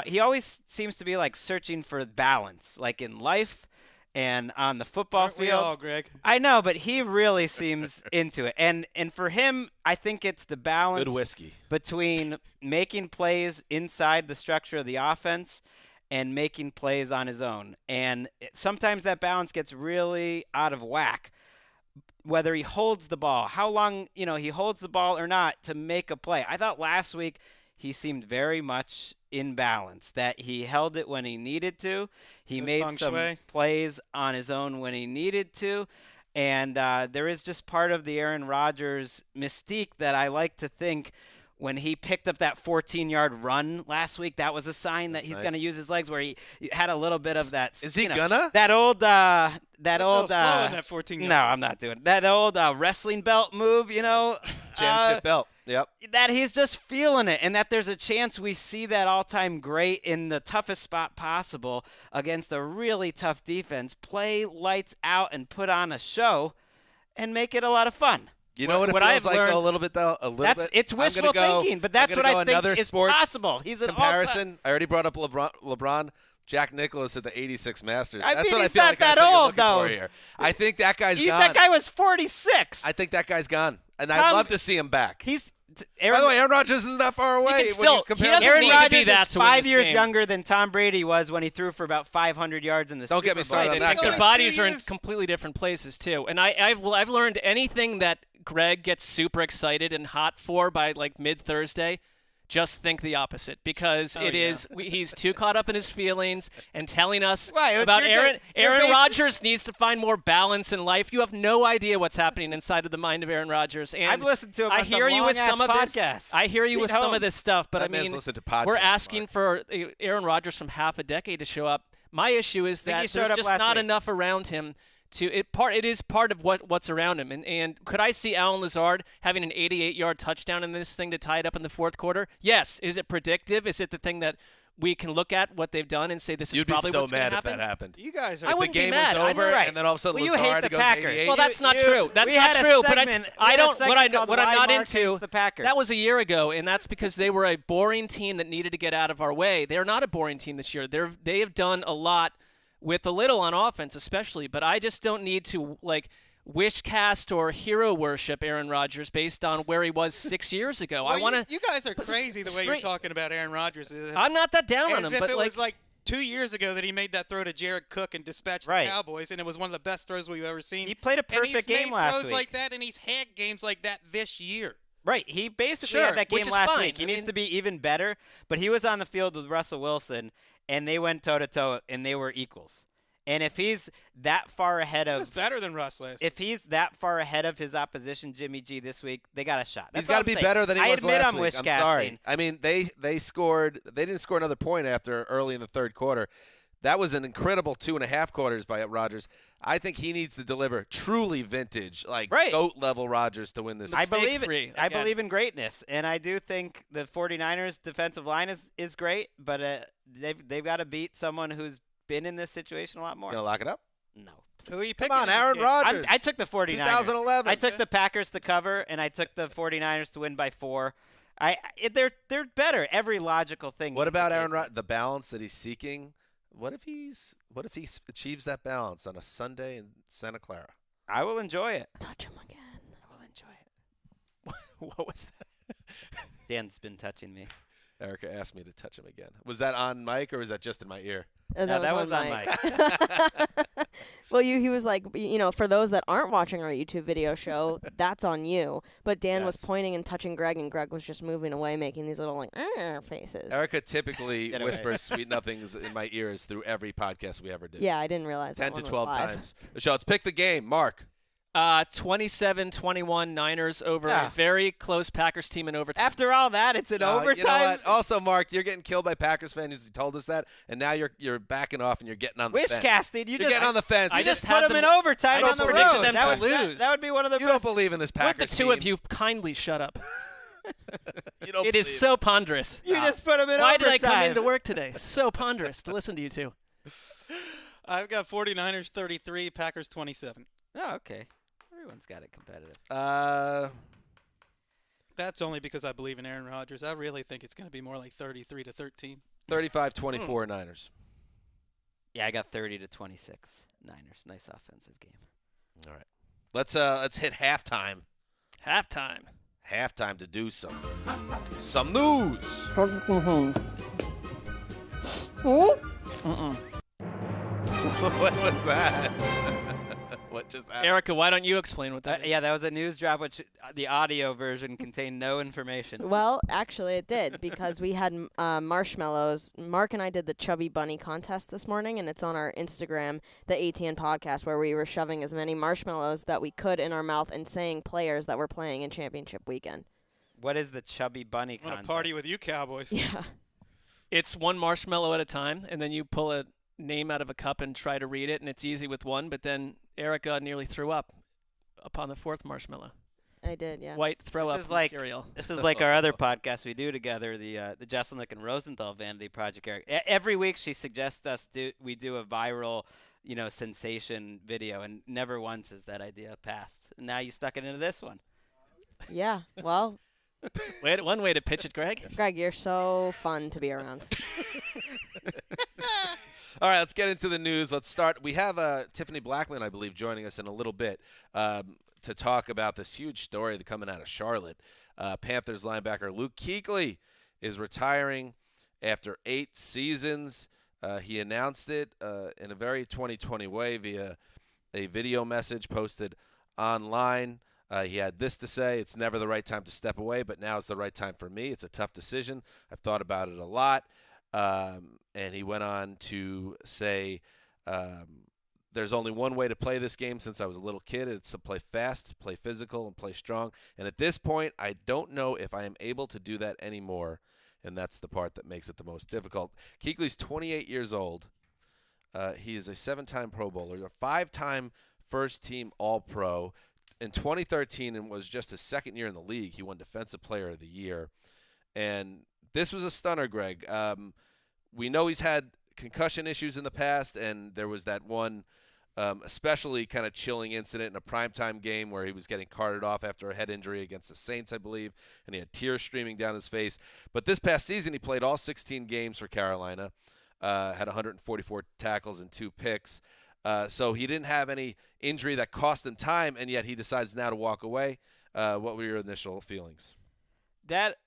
Speaker 4: He always seems to be like searching for balance, like in life and on the football
Speaker 6: Aren't we
Speaker 4: field.
Speaker 6: all, Greg?
Speaker 4: I know, but he really seems into it. And for him, I think it's the balance
Speaker 2: Good whiskey.
Speaker 4: between making plays inside the structure of the offense and making plays on his own. And sometimes that balance gets really out of whack. Whether he holds the ball, how long he holds the ball or not to make a play. I thought last week he seemed very much in balance, that he held it when he needed to. He
Speaker 6: Good
Speaker 4: made
Speaker 6: feng
Speaker 4: some
Speaker 6: shui.
Speaker 4: plays on his own when he needed to. And there is just part of the Aaron Rodgers mystique that I like to think when he picked up that 14-yard run last week, that was a sign that he's
Speaker 2: Nice.
Speaker 4: going to use his legs, where he had a little bit of that.
Speaker 2: Is he
Speaker 4: you know,
Speaker 2: gonna?
Speaker 4: That old
Speaker 6: Slow in that 14
Speaker 4: no, I'm not doing it. That old wrestling belt move,
Speaker 2: Championship belt. Yep.
Speaker 4: that he's just feeling it, and that there's a chance we see that all-time great in the toughest spot possible against a really tough defense, play lights out and put on a show and make it a lot of fun.
Speaker 2: You know what it
Speaker 3: what
Speaker 2: feels
Speaker 3: I've
Speaker 2: like
Speaker 3: learned-
Speaker 2: though, a little bit though. A little bit.
Speaker 4: It's
Speaker 2: I'm
Speaker 4: wishful
Speaker 2: gonna go-
Speaker 4: thinking, but
Speaker 2: I'm
Speaker 4: that's
Speaker 2: gonna
Speaker 4: what
Speaker 2: go
Speaker 4: I think
Speaker 2: another
Speaker 4: is
Speaker 2: sports
Speaker 4: possible. He's an
Speaker 2: comparison. I already brought up LeBron. Jack Nicklaus at the '86 Masters.
Speaker 4: I
Speaker 2: That's
Speaker 4: mean,
Speaker 2: what I
Speaker 4: he's
Speaker 2: feel
Speaker 4: not
Speaker 2: like. That's
Speaker 4: that
Speaker 2: what you're
Speaker 4: old,
Speaker 2: looking
Speaker 4: though.
Speaker 2: for here. I think that guy's gone.
Speaker 4: That guy was 46.
Speaker 2: I think that guy's gone, and I'd
Speaker 4: Tom-
Speaker 2: love to see him back.
Speaker 4: He's
Speaker 2: By the way, Aaron Rodgers isn't that far away.
Speaker 3: can
Speaker 2: when
Speaker 3: still-
Speaker 2: you compare
Speaker 3: he
Speaker 2: him
Speaker 3: doesn't
Speaker 2: to
Speaker 4: Aaron
Speaker 3: need
Speaker 2: Rodgers.
Speaker 3: to be
Speaker 4: Rodgers
Speaker 3: that
Speaker 4: is
Speaker 3: to win
Speaker 4: 5
Speaker 3: this
Speaker 4: years
Speaker 3: game.
Speaker 4: younger than Tom Brady was when he threw for about 500 yards in the
Speaker 2: Don't
Speaker 4: Super
Speaker 2: get me
Speaker 4: Bowl.
Speaker 2: started on
Speaker 3: Right,
Speaker 2: that
Speaker 3: and
Speaker 2: guy.
Speaker 3: their bodies
Speaker 6: 2
Speaker 3: are in
Speaker 6: years.
Speaker 3: completely different places too. And I've learned anything that Greg gets super excited and hot for by like mid Thursday. Just think the opposite, because he's too caught up in his feelings and telling us
Speaker 4: Why?
Speaker 3: about
Speaker 4: You're
Speaker 3: Aaron
Speaker 4: basi-
Speaker 3: Rodgers needs to find more balance in life. You have no idea what's happening inside of the mind of Aaron Rodgers. And
Speaker 4: I've listened to him
Speaker 3: I
Speaker 4: on
Speaker 3: hear
Speaker 4: some
Speaker 3: you with
Speaker 4: long-ass
Speaker 3: some of this.
Speaker 4: podcasts.
Speaker 3: I hear you
Speaker 4: At
Speaker 3: with some
Speaker 4: home.
Speaker 3: of this stuff, but
Speaker 2: That
Speaker 3: I
Speaker 2: man's
Speaker 3: mean,
Speaker 2: listened to podcasts,
Speaker 3: we're asking
Speaker 2: Mark.
Speaker 3: for Aaron Rodgers from half a decade to show up. My issue is
Speaker 4: think he
Speaker 3: that
Speaker 4: showed
Speaker 3: there's
Speaker 4: up
Speaker 3: just
Speaker 4: last
Speaker 3: not
Speaker 4: week.
Speaker 3: enough around him. It is part of what's around him. And could I see Alan Lazard having an 88-yard touchdown in this thing to tie it up in the fourth quarter? Yes. Is it predictive? Is it the thing that we can look at what they've done and say this is
Speaker 2: You'd be
Speaker 3: probably
Speaker 2: so
Speaker 3: what's going
Speaker 2: mad
Speaker 3: to
Speaker 2: if
Speaker 3: happen?
Speaker 2: that happened.
Speaker 6: You guys
Speaker 3: I
Speaker 6: are.
Speaker 3: wouldn't
Speaker 2: The game
Speaker 3: be mad.
Speaker 2: was
Speaker 3: I
Speaker 2: over,
Speaker 3: know.
Speaker 2: and then all of a sudden
Speaker 4: Well, you
Speaker 2: Lazard
Speaker 4: hate the
Speaker 2: goes
Speaker 4: Packers.
Speaker 2: 88.
Speaker 3: Well, that's not
Speaker 4: You-
Speaker 3: true. That's
Speaker 4: we
Speaker 3: not
Speaker 4: had a
Speaker 3: true. But
Speaker 4: segment-
Speaker 3: I
Speaker 4: we had a
Speaker 3: don't. What
Speaker 4: segment called
Speaker 3: I'm
Speaker 4: Why
Speaker 3: not
Speaker 4: Mark
Speaker 3: into.
Speaker 4: Hates the Packers.
Speaker 3: That was a year ago, and that's because they were a boring team that needed to get out of our way. They're not a boring team this year. They have done a lot with a little on offense, especially. But I just don't need to wish cast or hero worship Aaron Rodgers based on where he was 6 years ago.
Speaker 6: Well,
Speaker 3: I want to.
Speaker 6: You guys are crazy the way you're
Speaker 3: straight-
Speaker 6: talking about Aaron Rodgers.
Speaker 3: I'm not that down on
Speaker 6: As
Speaker 3: him,
Speaker 6: if
Speaker 3: but
Speaker 6: it was like 2 years ago that he made that throw to Jared Cook and dispatched
Speaker 4: Right.
Speaker 6: the Cowboys, and it was one of the best throws we've ever seen.
Speaker 4: He played a
Speaker 6: And he's
Speaker 4: perfect game
Speaker 6: made
Speaker 4: last
Speaker 6: throws
Speaker 4: week.
Speaker 6: like that, and he's had games like that this year.
Speaker 4: Right. He basically
Speaker 3: Sure,
Speaker 4: had that
Speaker 3: which
Speaker 4: game
Speaker 3: is
Speaker 4: last
Speaker 3: fine.
Speaker 4: week. He
Speaker 3: I
Speaker 4: needs
Speaker 3: mean-
Speaker 4: to be even better. But he was on the field with Russell Wilson, and they went toe-to-toe, and they were equals. And if he's that far ahead
Speaker 6: He
Speaker 4: of
Speaker 6: was better than Russ last.
Speaker 4: if he's that far ahead of his opposition, Jimmy G, this week, they got a shot.
Speaker 2: He's
Speaker 4: got
Speaker 2: to be better than he
Speaker 4: I
Speaker 2: was
Speaker 4: admit
Speaker 2: last
Speaker 4: I'm
Speaker 2: week. I'm
Speaker 4: wishcasting.
Speaker 2: sorry. I mean, they didn't score another point after early in the third quarter. That was an incredible 2.5 quarters by Rodgers. I think he needs to deliver truly vintage, like
Speaker 4: Right.
Speaker 2: GOAT level Rodgers to win this.
Speaker 4: I
Speaker 3: Mistake
Speaker 4: believe
Speaker 3: free,
Speaker 4: I
Speaker 3: again.
Speaker 4: believe in greatness, and I do think the 49ers defensive line is great, but they've got to beat someone who's been in this situation a lot more.
Speaker 2: You gonna lock it up?
Speaker 4: No.
Speaker 6: Who are you
Speaker 2: Come
Speaker 6: picking?
Speaker 2: on,
Speaker 6: in this
Speaker 2: Aaron
Speaker 6: game?
Speaker 2: Rodgers.
Speaker 4: I took the 49ers.
Speaker 2: 2011.
Speaker 4: I took the Packers to cover, and I took the 49ers to win by 4. They're better. Every logical thing.
Speaker 2: What about Aaron
Speaker 4: indicates
Speaker 2: Rodgers? The balance that he's seeking. What if he achieves that balance on a Sunday in Santa Clara?
Speaker 4: it. I will enjoy it.
Speaker 5: Touch him again.
Speaker 4: I will enjoy it.
Speaker 3: what was that?
Speaker 4: Dan's been touching me.
Speaker 2: Erica asked me to touch him again. Was that on mic or was that just in my ear?
Speaker 4: that was on
Speaker 5: mic. Well, he was like, for those that aren't watching our YouTube video show, that's on you. But Dan was
Speaker 2: Yes.
Speaker 5: pointing and touching Greg, and Greg was just moving away, making these little faces.
Speaker 2: Erica typically
Speaker 4: Get away.
Speaker 2: whispers sweet nothings in my ears through every podcast we ever did.
Speaker 5: Yeah, I didn't realize
Speaker 2: 10
Speaker 5: that
Speaker 2: to
Speaker 5: one
Speaker 2: 12
Speaker 5: was live.
Speaker 2: times. So let's pick the game. Mark.
Speaker 3: 27-21 Niners over
Speaker 4: Yeah.
Speaker 3: a very close Packers team in overtime.
Speaker 4: After all that, it's an overtime.
Speaker 2: You know what? Also, Mark, you're getting killed by Packers fans. You told us that, and now you're backing off and you're getting on the
Speaker 4: Wish
Speaker 2: fence.
Speaker 4: casting.
Speaker 2: You're getting on the fence.
Speaker 3: I
Speaker 4: You just
Speaker 3: had
Speaker 4: put them
Speaker 3: them-
Speaker 4: in overtime
Speaker 3: I
Speaker 4: on
Speaker 3: just
Speaker 4: the
Speaker 3: predicted
Speaker 4: road.
Speaker 3: them
Speaker 4: That
Speaker 3: to
Speaker 4: would-
Speaker 3: lose.
Speaker 4: That would be one of the
Speaker 2: You
Speaker 4: best.
Speaker 2: don't believe in this
Speaker 3: Would
Speaker 2: Packers
Speaker 3: the two
Speaker 2: team.
Speaker 3: of you kindly shut up?
Speaker 2: You don't
Speaker 3: It is
Speaker 2: believe
Speaker 3: so ponderous.
Speaker 4: You just put them in
Speaker 3: Why
Speaker 4: overtime.
Speaker 3: did I come into work today? So ponderous to listen to you two.
Speaker 6: I've got 49ers 33, Packers 27.
Speaker 4: Oh, okay. Everyone's got it competitive.
Speaker 6: That's only because I believe in Aaron Rodgers. I really think it's going to be more like 33-13.
Speaker 2: 35-24 Niners.
Speaker 4: Yeah, I got 30-26 Niners. Nice offensive game.
Speaker 2: All right. Let's hit halftime.
Speaker 3: Halftime.
Speaker 2: Halftime to do some news. What was that? What just happened?
Speaker 3: Erica, why don't you explain what that is?
Speaker 4: Yeah, that was a news drop, which the audio version contained no information.
Speaker 5: Well, actually, it did because we had marshmallows. Mark and I did the Chubby Bunny contest this morning, and it's on our Instagram, the ATN podcast, where we were shoving as many marshmallows that we could in our mouth and saying players that were playing in championship weekend.
Speaker 4: What is the Chubby Bunny
Speaker 6: I want
Speaker 4: contest?
Speaker 6: to party with you Cowboys.
Speaker 5: Yeah.
Speaker 3: It's one marshmallow at a time, and then you pull a name out of a cup and try to read it, and it's easy with one, but then Erica nearly threw up upon the fourth marshmallow.
Speaker 5: I did, yeah.
Speaker 3: White throw
Speaker 4: This
Speaker 3: up
Speaker 4: is like-
Speaker 3: material.
Speaker 4: This is like our other podcast we do together, the Jesselnick and Rosenthal Vanity Project. Eric. Every week she suggests we do a viral, sensation video, and never once has that idea passed. And now you stuck it into this one.
Speaker 5: Yeah. Well,
Speaker 3: One way to pitch it, Greg.
Speaker 5: Greg, you're so fun to be around.
Speaker 2: All right, let's get into the news. Let's start. We have Tiffany Blackman, I believe, joining us in a little bit to talk about this huge story coming out of Charlotte. Panthers linebacker Luke Kuechly is retiring after 8 seasons. He announced it in a very 2020 way via a video message posted online. He had this to say: "It's never the right time to step away, but now is the right time for me. It's a tough decision. I've thought about it a lot." And he went on to say, there's only one way to play this game since I was a little kid. It's to play fast, play physical, and play strong. And at this point, I don't know if I am able to do that anymore. And that's the part that makes it the most difficult. Kuechly's 28 years old. He is a 7-time Pro Bowler, a 5-time first-team All-Pro. In 2013, and was just his second year in the league, he won Defensive Player of the Year. And this was a stunner, Greg. We know he's had concussion issues in the past, and there was that one especially kind of chilling incident in a primetime game where he was getting carted off after a head injury against the Saints, I believe, and he had tears streaming down his face. But this past season, he played all 16 games for Carolina, had 144 tackles and 2 picks. So he didn't have any injury that cost him time, and yet he decides now to walk away. What were your initial feelings?
Speaker 4: That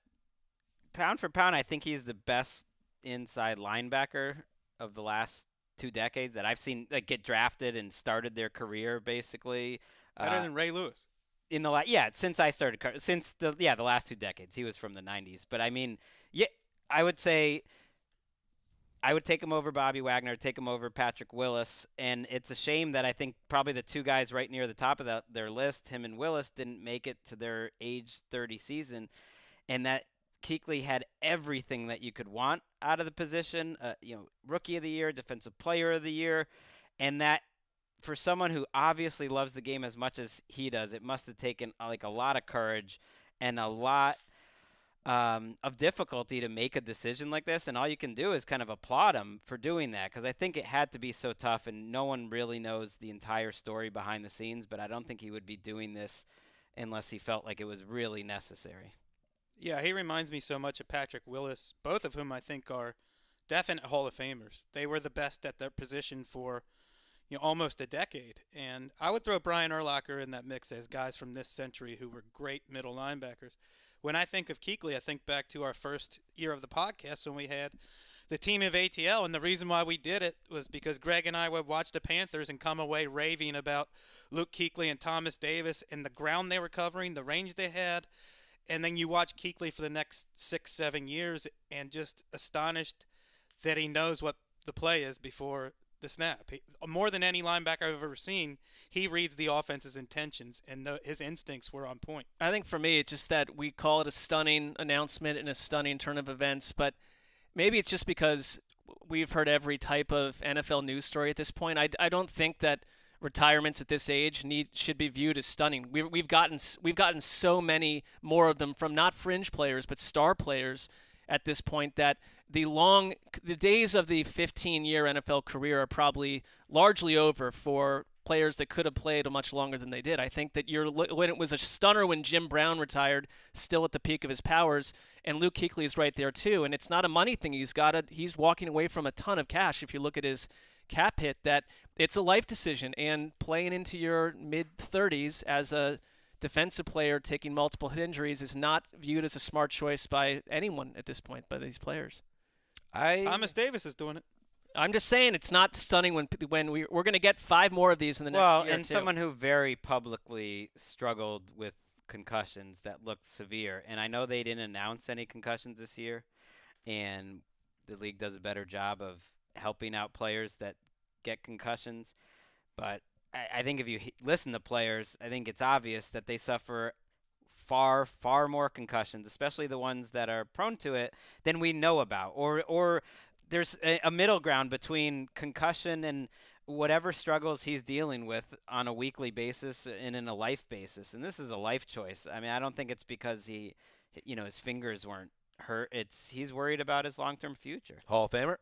Speaker 4: pound for pound, I think he's the best inside linebacker of the last 2 decades that I've seen get drafted and started their career basically.
Speaker 6: Better than Ray Lewis.
Speaker 4: In the since I started the last 2 decades. He was from the 90s, but I mean, yeah, I would say I would take him over Bobby Wagner, take him over Patrick Willis, and it's a shame that I think probably the 2 guys right near the top of their list, him and Willis, didn't make it to their age 30 season, and that Kuechly had everything that you could want out of the position, Rookie of the Year, Defensive Player of the Year, and that for someone who obviously loves the game as much as he does, it must have taken a lot of courage and a lot of difficulty to make a decision like this, and all you can do is kind of applaud him for doing that, because I think it had to be so tough, and no one really knows the entire story behind the scenes, but I don't think he would be doing this unless he felt like it was really necessary.
Speaker 6: Yeah, he reminds me so much of Patrick Willis, both of whom I think are definite Hall of Famers. They were the best at their position for almost a decade. And I would throw Brian Urlacher in that mix as guys from this century who were great middle linebackers. When I think of Kuechly, I think back to our first year of the podcast when we had the team of ATL, and the reason why we did it was because Greg and I would watch the Panthers and come away raving about Luke Kuechly and Thomas Davis and the ground they were covering, the range they had. And then you watch Kuechly for the next 6-7 years and just astonished that he knows what the play is before the snap. More than any linebacker I've ever seen, he reads the offense's intentions, and his instincts were on point.
Speaker 3: I think for me, it's just that we call it a stunning announcement and a stunning turn of events, but maybe it's just because we've heard every type of NFL news story at this point. I don't think that retirements at this age should be viewed as stunning. We've gotten so many more of them from not fringe players but star players at this point that the days of the 15-year NFL career are probably largely over for players that could have played much longer than they did. I think that when it was a stunner when Jim Brown retired, still at the peak of his powers, and Luke Kuechly is right there too. And it's not a money thing. He's walking away from a ton of cash. If you look at his cap hit, that it's a life decision, and playing into your mid-30s as a defensive player taking multiple hit injuries is not viewed as a smart choice by anyone at this point, by these players.
Speaker 6: Thomas Davis is doing it.
Speaker 3: I'm just saying it's not stunning when we're going to get 5 more of these in the next year.
Speaker 4: Well, and someone who very publicly struggled with concussions that looked severe, and I know they didn't announce any concussions this year, and the league does a better job of helping out players that get concussions, but I think if you listen to players, I think it's obvious that they suffer far, far more concussions, especially the ones that are prone to it, than we know about. Or there's a middle ground between concussion and whatever struggles he's dealing with on a weekly basis and in a life basis. And this is a life choice. I mean, I don't think it's because his fingers weren't hurt. He's worried about his long-term future.
Speaker 2: Hall of Famer?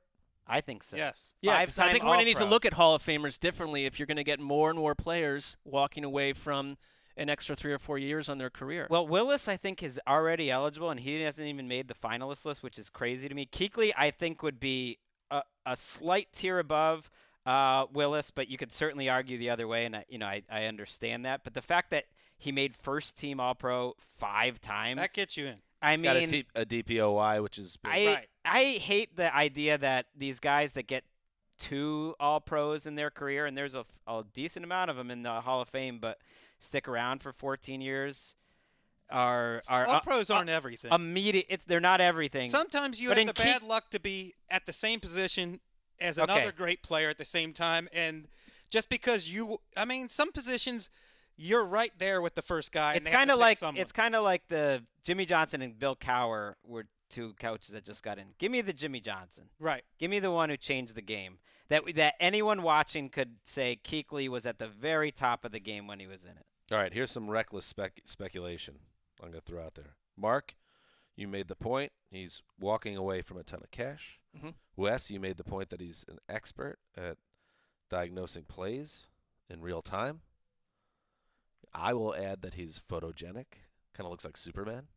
Speaker 4: I think so.
Speaker 6: Yes.
Speaker 3: Yeah, because I think we're going to need to look at Hall of Famers differently if you're going to get more and more players walking away from an extra 3 or 4 years on their career.
Speaker 4: Well, Willis, I think, is already eligible, and he hasn't even made the finalist list, which is crazy to me. Kuechly, I think, would be a slight tier above Willis, but you could certainly argue the other way, and I understand that. But the fact that he made first-team All-Pro 5 times.
Speaker 6: That gets you in.
Speaker 4: I mean,
Speaker 2: got a DPOY, which is big.
Speaker 4: I hate the idea that these guys that get 2 All-Pros in their career, and there's a decent amount of them in the Hall of Fame, but stick around for 14 years are
Speaker 6: All-Pros aren't everything.
Speaker 4: They're not everything.
Speaker 6: Sometimes you have the bad luck to be at the same position as another great player at the same time, and just because some positions you're right there with the first guy.
Speaker 4: It's kind of like the Jimmy Johnson and Bill Cowher were 2 coaches that just got in. Give me the Jimmy Johnson.
Speaker 6: Right. Give
Speaker 4: me the one who changed the game. That anyone watching could say Kuechly was at the very top of the game when he was in it.
Speaker 2: All right, here's some reckless speculation I'm going to throw out there. Mark, you made the point. He's walking away from a ton of cash.
Speaker 3: Mm-hmm.
Speaker 2: Wes, you made the point that he's an expert at diagnosing plays in real time. I will add that he's photogenic. Kind of looks like Superman.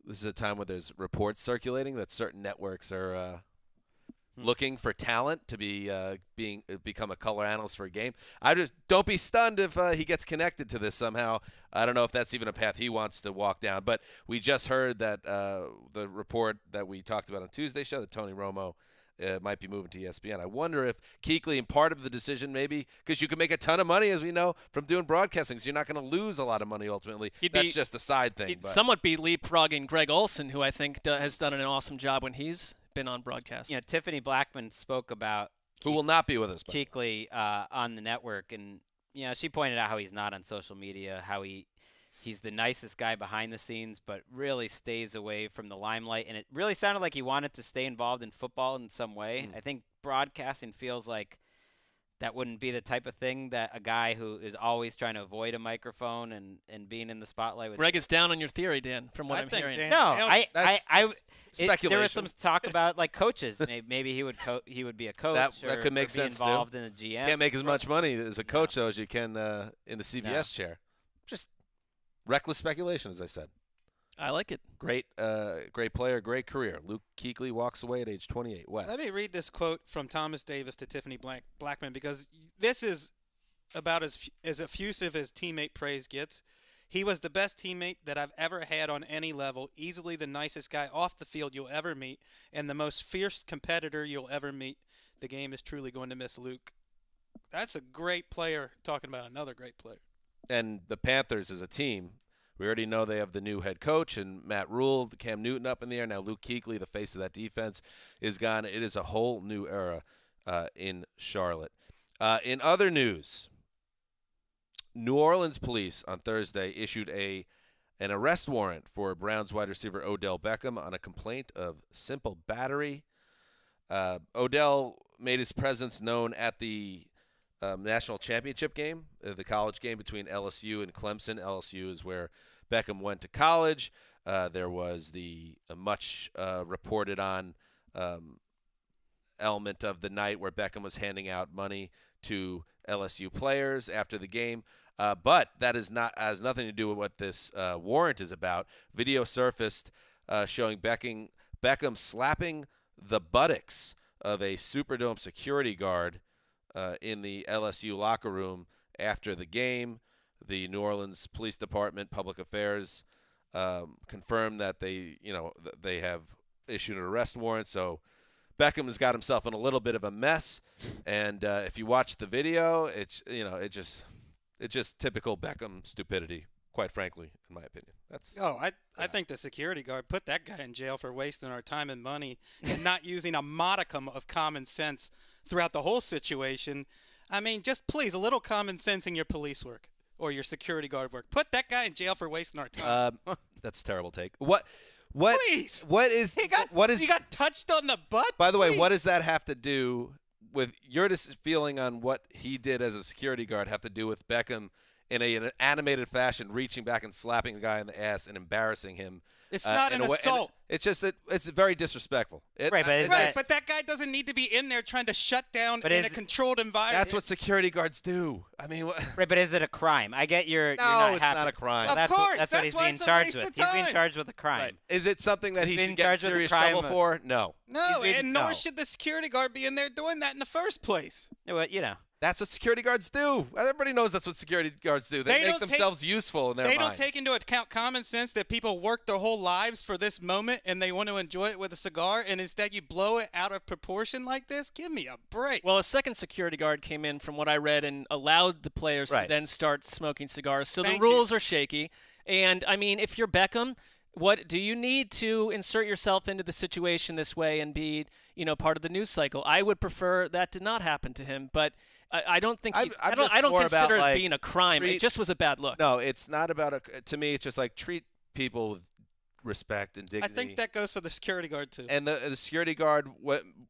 Speaker 2: This is a time where there's reports circulating that certain networks are looking for talent to become a color analyst for a game. I just don't be stunned if he gets connected to this somehow. I don't know if that's even a path he wants to walk down. But we just heard that the report that we talked about on Tuesday's show that Tony Romo might be moving to ESPN. I wonder if Kuechly, and part of the decision maybe, because you can make a ton of money, as we know, from doing broadcasting, so you're not going to lose a lot of money ultimately. That's just a side thing.
Speaker 3: He'd somewhat be leapfrogging Greg Olson, who I think has done an awesome job when he's been on broadcast.
Speaker 4: Tiffany Blackman spoke about
Speaker 2: who will not be with us,
Speaker 4: Kuechly on the network, and she pointed out how he's not on social media, how he's the nicest guy behind the scenes, but really stays away from the limelight. And it really sounded like he wanted to stay involved in football in some way. I think broadcasting feels like that wouldn't be the type of thing that a guy who is always trying to avoid a microphone and being in the spotlight.
Speaker 3: Greg is down on your theory, Dan, from what I'm hearing.
Speaker 2: Speculation.
Speaker 4: There was some talk about like coaches. Maybe he would be a coach.
Speaker 2: That could make sense.
Speaker 4: Involved in a GM.
Speaker 2: Can't make as much money as a coach though as you can in the CBS chair. Just reckless speculation, as I said.
Speaker 3: I like it.
Speaker 2: Great player, great career. Luke Kuechly walks away at age 28. Wes.
Speaker 6: Let me read this quote from Thomas Davis to Tiffany Blackman, because this is about as effusive as teammate praise gets. He was the best teammate that I've ever had on any level, easily the nicest guy off the field you'll ever meet, and the most fierce competitor you'll ever meet. The game is truly going to miss Luke. That's a great player talking about another great player.
Speaker 2: And the Panthers as a team, we already know they have the new head coach and Matt Rule, Cam Newton up in the air. Now Luke Kuechly, the face of that defense, is gone. It is a whole new era in Charlotte. In other news, New Orleans police on Thursday issued an arrest warrant for Browns wide receiver Odell Beckham on a complaint of simple battery. Odell made his presence known at the national championship game, the college game between LSU and Clemson. LSU is where Beckham went to college. There was the much reported on element of the night where Beckham was handing out money to LSU players after the game. But that has nothing to do with what this warrant is about. Video surfaced showing Beckham slapping the buttocks of a Superdome security guard in the LSU locker room after the game. The New Orleans Police Department, Public Affairs, confirmed that they have issued an arrest warrant. So Beckham has got himself in a little bit of a mess. And if you watch the video, it's just typical Beckham stupidity, quite frankly, in my opinion.
Speaker 6: I think the security guard put that guy in jail for wasting our time and money and not using a modicum of common sense throughout the whole situation. I mean, just please, a little common sense in your police work or your security guard work. Put that guy in jail for wasting our time.
Speaker 2: That's a terrible take. What?
Speaker 6: Please.
Speaker 2: What is?
Speaker 6: He got touched on the butt.
Speaker 2: By the way, what does that have to do with your feeling on what he did as a security guard? Have to do with Beckham in an animated fashion, reaching back and slapping the guy in the ass and embarrassing him.
Speaker 6: It's not an assault.
Speaker 2: It's just that it's very disrespectful.
Speaker 4: Right,
Speaker 6: But that guy doesn't need to be in there trying to shut down in a controlled environment.
Speaker 2: That's what security guards do. I mean,
Speaker 4: right, but is it a crime? I get you're not
Speaker 2: it's
Speaker 4: happy.
Speaker 2: not a crime.
Speaker 4: Well,
Speaker 6: Of course,
Speaker 4: that's what he's being charged with. He's being charged with a crime.
Speaker 3: Right.
Speaker 2: Is it something that he
Speaker 4: He's
Speaker 2: should
Speaker 4: being
Speaker 2: get in
Speaker 4: charged with a
Speaker 2: serious
Speaker 4: crime
Speaker 2: trouble
Speaker 4: of-
Speaker 2: for? No.
Speaker 6: No, and nor
Speaker 2: no.
Speaker 6: should the security guard be in there doing that in the first place.
Speaker 4: Yeah, well, you know.
Speaker 2: That's what security guards do. Everybody knows that's what security guards do. They make
Speaker 6: don't
Speaker 2: themselves useful in their
Speaker 6: They
Speaker 2: mind.
Speaker 6: don't take into account common sense that people work their whole lives for this moment and they want to enjoy it with a cigar, and instead you blow it out of proportion like this? Give me a break.
Speaker 3: Well, a second security guard came in, from what I read, and allowed the players to then start smoking cigars. So the rules are shaky. And, I mean, if you're Beckham, what do you need to insert yourself into the situation this way and be, part of the news cycle? I would prefer that did not happen to him, but I don't think I don't consider it being a crime. It just was a bad look.
Speaker 2: No, it's not about to me. It's just like treat people with respect and dignity.
Speaker 6: I think that goes for the security guard too.
Speaker 2: And the security guard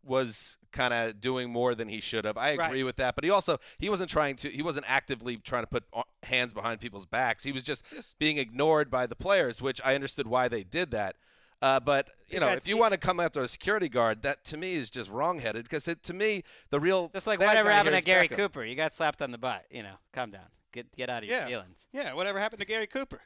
Speaker 2: was kind of doing more than he should have. I agree with that, but he wasn't actively trying to put hands behind people's backs. He was just being ignored by the players, which I understood why they did that. But if you want to come after a security guard, that to me is just wrongheaded, because to me the real
Speaker 4: just like
Speaker 2: bad
Speaker 4: whatever
Speaker 2: guy
Speaker 4: happened
Speaker 2: here
Speaker 4: to Gary
Speaker 2: is Beckham.
Speaker 4: Cooper. You got slapped on the butt. Calm down. Get out of your feelings.
Speaker 6: Yeah, whatever happened to Gary Cooper?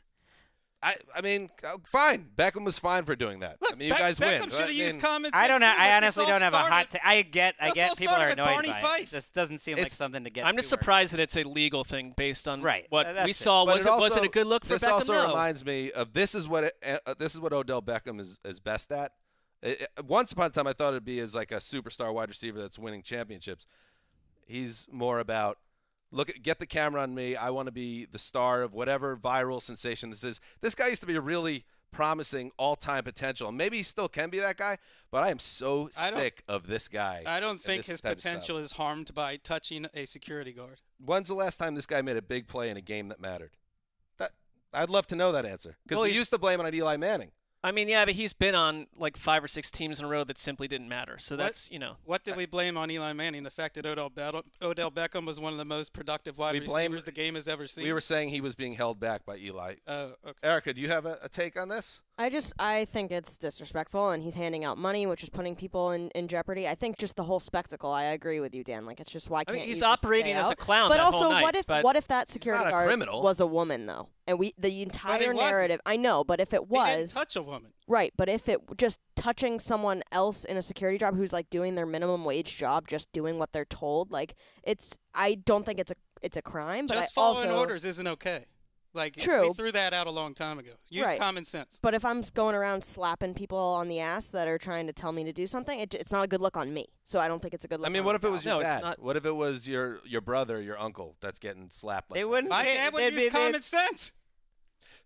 Speaker 2: I mean, fine. Beckham was fine for doing that.
Speaker 6: Look,
Speaker 2: I mean, you guys win.
Speaker 6: Beckham should have used common sense.
Speaker 4: I honestly don't have a hot take. I get people are annoyed
Speaker 6: Barney
Speaker 4: by it.
Speaker 6: Fife.
Speaker 4: This doesn't seem like something to get.
Speaker 3: I'm just surprised that it's a legal thing based on what
Speaker 4: that's
Speaker 3: we
Speaker 4: it.
Speaker 3: saw.
Speaker 2: But
Speaker 3: Was it a good look for
Speaker 2: this
Speaker 3: Beckham?
Speaker 2: also
Speaker 3: No.
Speaker 2: reminds me of this is what Odell Beckham is best at. Once upon a time, I thought it'd be as like a superstar wide receiver that's winning championships. He's more about get the camera on me. I want to be the star of whatever viral sensation this is. This guy used to be a really promising all-time potential. Maybe he still can be that guy, but I am so sick of this guy.
Speaker 6: I don't think his
Speaker 2: type of
Speaker 6: potential
Speaker 2: stuff.
Speaker 6: is harmed by touching a security guard.
Speaker 2: When's the last time this guy made a big play in a game that mattered? I'd love to know that answer, because we used to blame it on Eli Manning.
Speaker 3: I mean, yeah, but he's been on like 5 or 6 teams in a row that simply didn't matter. So that's,
Speaker 6: What did we blame on Eli Manning? The fact that Odell Beckham was one of the most productive wide receivers the game has ever seen?
Speaker 2: We were saying he was being held back by Eli.
Speaker 6: Okay.
Speaker 2: Erica, do you have a take on this?
Speaker 5: I think it's disrespectful, and he's handing out money, which is putting people in jeopardy. I think just the whole spectacle. I agree with you, Dan. Like, it's just why can't
Speaker 3: he's
Speaker 5: you just
Speaker 3: operating
Speaker 5: stay
Speaker 3: as a
Speaker 5: out?
Speaker 3: clown
Speaker 5: But
Speaker 3: that
Speaker 5: also,
Speaker 3: whole night,
Speaker 5: what if that security
Speaker 2: not a
Speaker 5: guard
Speaker 2: criminal.
Speaker 5: was a woman though, and the entire
Speaker 6: wasn't.
Speaker 5: narrative? I know, but if it
Speaker 6: He
Speaker 5: was
Speaker 6: didn't touch a woman.
Speaker 5: right, but if it just touching someone else in a security job who's like doing their minimum wage job, just doing what they're told, like I don't think it's a crime. But
Speaker 6: Just
Speaker 5: I
Speaker 6: following
Speaker 5: also
Speaker 6: orders isn't okay. Like,
Speaker 5: True.
Speaker 6: we threw that out a long time ago. Use
Speaker 5: Right.
Speaker 6: common sense.
Speaker 5: But if I'm going around slapping people on the ass that are trying to tell me to do something, it's not a good look on me. So I don't think it's a good look.
Speaker 2: I mean,
Speaker 5: on
Speaker 2: what
Speaker 5: the
Speaker 2: if it was
Speaker 5: job.
Speaker 2: your
Speaker 3: No, it's
Speaker 2: dad?
Speaker 3: not.
Speaker 2: What if it was your brother, your uncle that's getting slapped like
Speaker 4: They
Speaker 2: that?
Speaker 4: wouldn't.
Speaker 6: My dad would use common sense.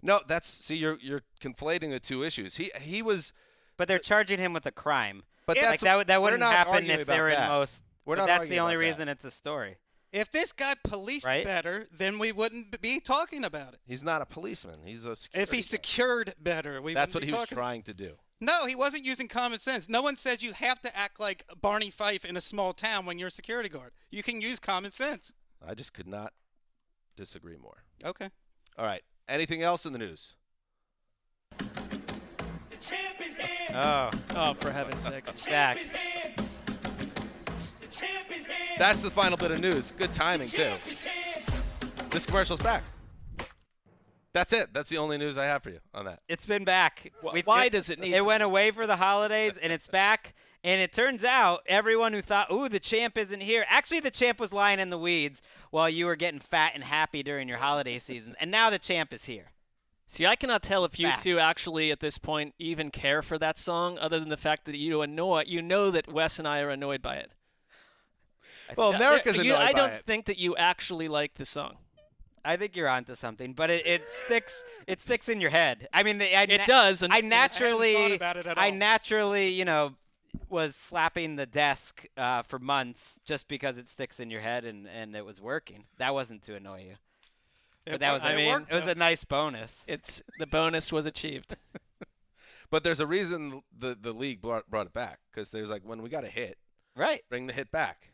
Speaker 2: No, you're conflating the two issues. He was,
Speaker 4: But they're charging him with a crime.
Speaker 2: but
Speaker 4: Like
Speaker 2: that's
Speaker 4: that
Speaker 2: we're
Speaker 4: wouldn't
Speaker 2: not
Speaker 4: happen
Speaker 2: arguing
Speaker 4: if they were
Speaker 2: about
Speaker 4: in
Speaker 2: that.
Speaker 4: most.
Speaker 2: We're
Speaker 4: but
Speaker 2: not
Speaker 4: that's
Speaker 2: arguing
Speaker 4: the only
Speaker 2: about that.
Speaker 4: reason it's a story.
Speaker 6: If this guy policed
Speaker 4: Right?
Speaker 6: better, then we wouldn't be talking about it.
Speaker 2: He's not a policeman. He's a security
Speaker 6: If he
Speaker 2: guard.
Speaker 6: secured better, we
Speaker 2: That's what
Speaker 6: wouldn't
Speaker 2: he
Speaker 6: be
Speaker 2: was
Speaker 6: talking.
Speaker 2: trying to do.
Speaker 6: No, he wasn't using common sense. No one says you have to act like Barney Fife in a small town when you're a security guard. You can use common sense.
Speaker 2: I just could not disagree more.
Speaker 6: Okay.
Speaker 2: All right. Anything else in the news?
Speaker 4: Oh,
Speaker 3: for heaven's sakes.
Speaker 4: it's back.
Speaker 2: That's the final bit of news. Good timing, too. This commercial's back. That's it. That's the only news I have for you on that.
Speaker 4: It's been back.
Speaker 3: Why does it need
Speaker 4: It
Speaker 3: to
Speaker 4: went away for the holidays, and it's back. And it turns out everyone who thought, ooh, the champ isn't here. Actually, the champ was lying in the weeds while you were getting fat and happy during your holiday season. And now the champ is here.
Speaker 3: See, I cannot tell if you
Speaker 4: Back.
Speaker 3: two actually at this point even care for that song, other than the fact that you know that Wes and I are annoyed by it.
Speaker 2: Well, America's annoyed
Speaker 3: I
Speaker 2: by
Speaker 3: don't
Speaker 2: it.
Speaker 3: think that you actually like the song.
Speaker 4: I think you're onto something, but it sticks. It sticks in your head. I mean,
Speaker 3: It does. And
Speaker 4: I
Speaker 6: I hadn't
Speaker 4: naturally,
Speaker 6: thought about it at all.
Speaker 4: naturally, was slapping the desk for months just because it sticks in your head and it was working. That wasn't to annoy you, but that was.
Speaker 3: I
Speaker 6: worked,
Speaker 4: it was
Speaker 6: though.
Speaker 4: a nice bonus.
Speaker 3: the bonus was achieved.
Speaker 2: But there's a reason the league brought it back, because there's like, when we got a hit,
Speaker 4: Right.
Speaker 2: bring the hit back.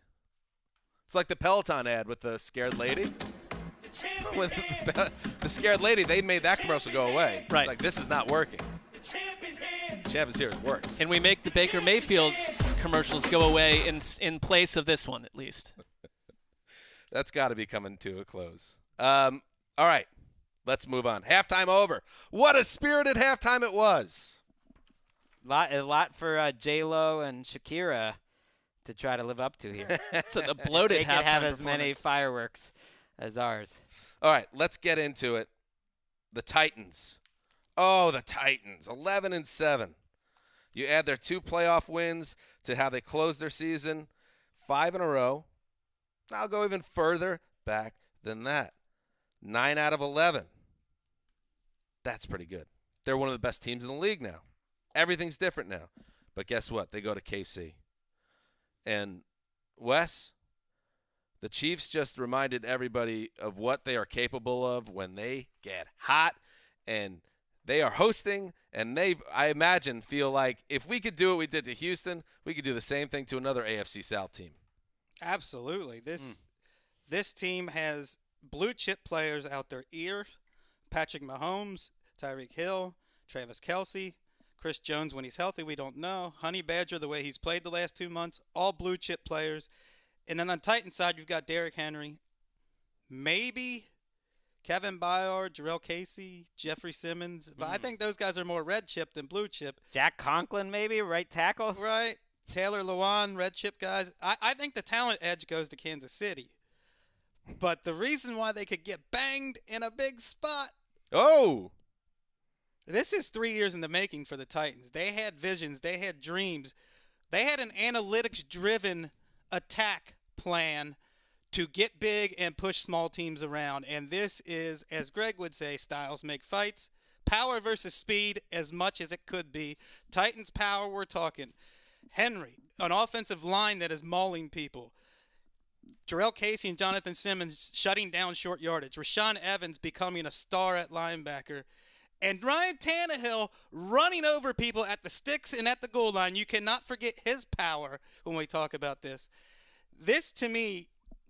Speaker 2: It's like the Peloton ad with the scared lady. With the scared lady, they made that commercial go away.
Speaker 3: Right.
Speaker 2: Like, this is not working. Champ is here. It works.
Speaker 3: And we make the Baker Mayfield commercials go away in place of this one, at least.
Speaker 2: That's got to be coming to a close. All right. Let's move on. Halftime over. What a spirited halftime it was.
Speaker 4: A lot for J-Lo and Shakira to try to live up to here.
Speaker 3: So the bloated
Speaker 4: they
Speaker 3: halftime
Speaker 4: could have as many
Speaker 3: performance.
Speaker 4: fireworks as ours.
Speaker 2: All right, let's get into it. The Titans. Oh, the Titans. 11-7. You add their 2 playoff wins to how they closed their season, 5 in a row. I'll go even further back than that. 9 out of 11. That's pretty good. They're one of the best teams in the league now. Everything's different now. But guess what? They go to KC. And Wes, the Chiefs just reminded everybody of what they are capable of when they get hot, and they are hosting, and they, I imagine, feel like if we could do what we did to Houston, we could do the same thing to another AFC South team.
Speaker 6: Absolutely. This team has blue chip players out their ears. Patrick Mahomes, Tyreek Hill, Travis Kelce, Chris Jones when he's healthy, we don't know. Honey Badger, the way he's played the last 2 months, all blue chip players. And then on the Titans side, you've got Derrick Henry, maybe Kevin Byard, Jarrell Casey, Jeffrey Simmons. But I think those guys are more red chip than blue chip.
Speaker 4: Jack Conklin, maybe, right tackle?
Speaker 6: Right. Taylor Lewan, red chip guys. I think the talent edge goes to Kansas City. But the reason why they could get banged in a big spot.
Speaker 2: Oh!
Speaker 6: This is 3 years in the making for the Titans. They had visions. They had dreams. They had an analytics-driven attack plan to get big and push small teams around. And this is, as Greg would say, styles make fights. Power versus speed as much as it could be. Titans power, we're talking. Henry, an offensive line that is mauling people. Jarrell Casey and Jonathan Simmons shutting down short yardage. Rashaan Evans becoming a star at linebacker. And Ryan Tannehill running over people at the sticks and at the goal line. You cannot forget his power when we talk about this. This, to me,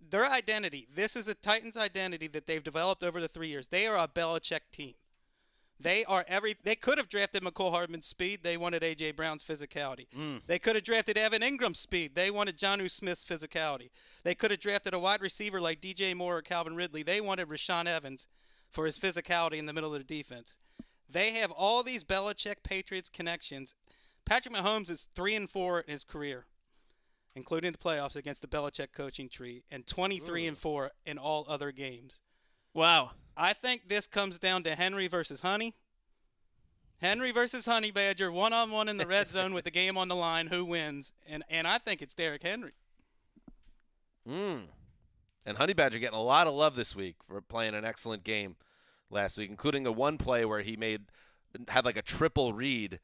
Speaker 6: their identity, this is a Titans identity that they've developed over the 3 years. They are a Belichick team. They could have drafted McCole Hardman's speed. They wanted A.J. Brown's physicality. They could have drafted Evan Ingram's speed. They wanted Jonnu Smith's physicality. They could have drafted a wide receiver like DJ Moore or Calvin Ridley. They wanted Rashaan Evans for his physicality in the middle of the defense. They have all these Belichick Patriots connections. Patrick Mahomes is 3-4 in his career, including the playoffs against the Belichick coaching tree, and 23-4 in all other games.
Speaker 3: Wow.
Speaker 6: I think this comes down to Henry versus Honey. Henry versus Honey Badger, one-on-one in the red zone with the game on the line. Who wins? And I think it's Derrick Henry.
Speaker 2: And Honey Badger getting a lot of love this week for playing an excellent game last week, including the one play where he had like a triple read,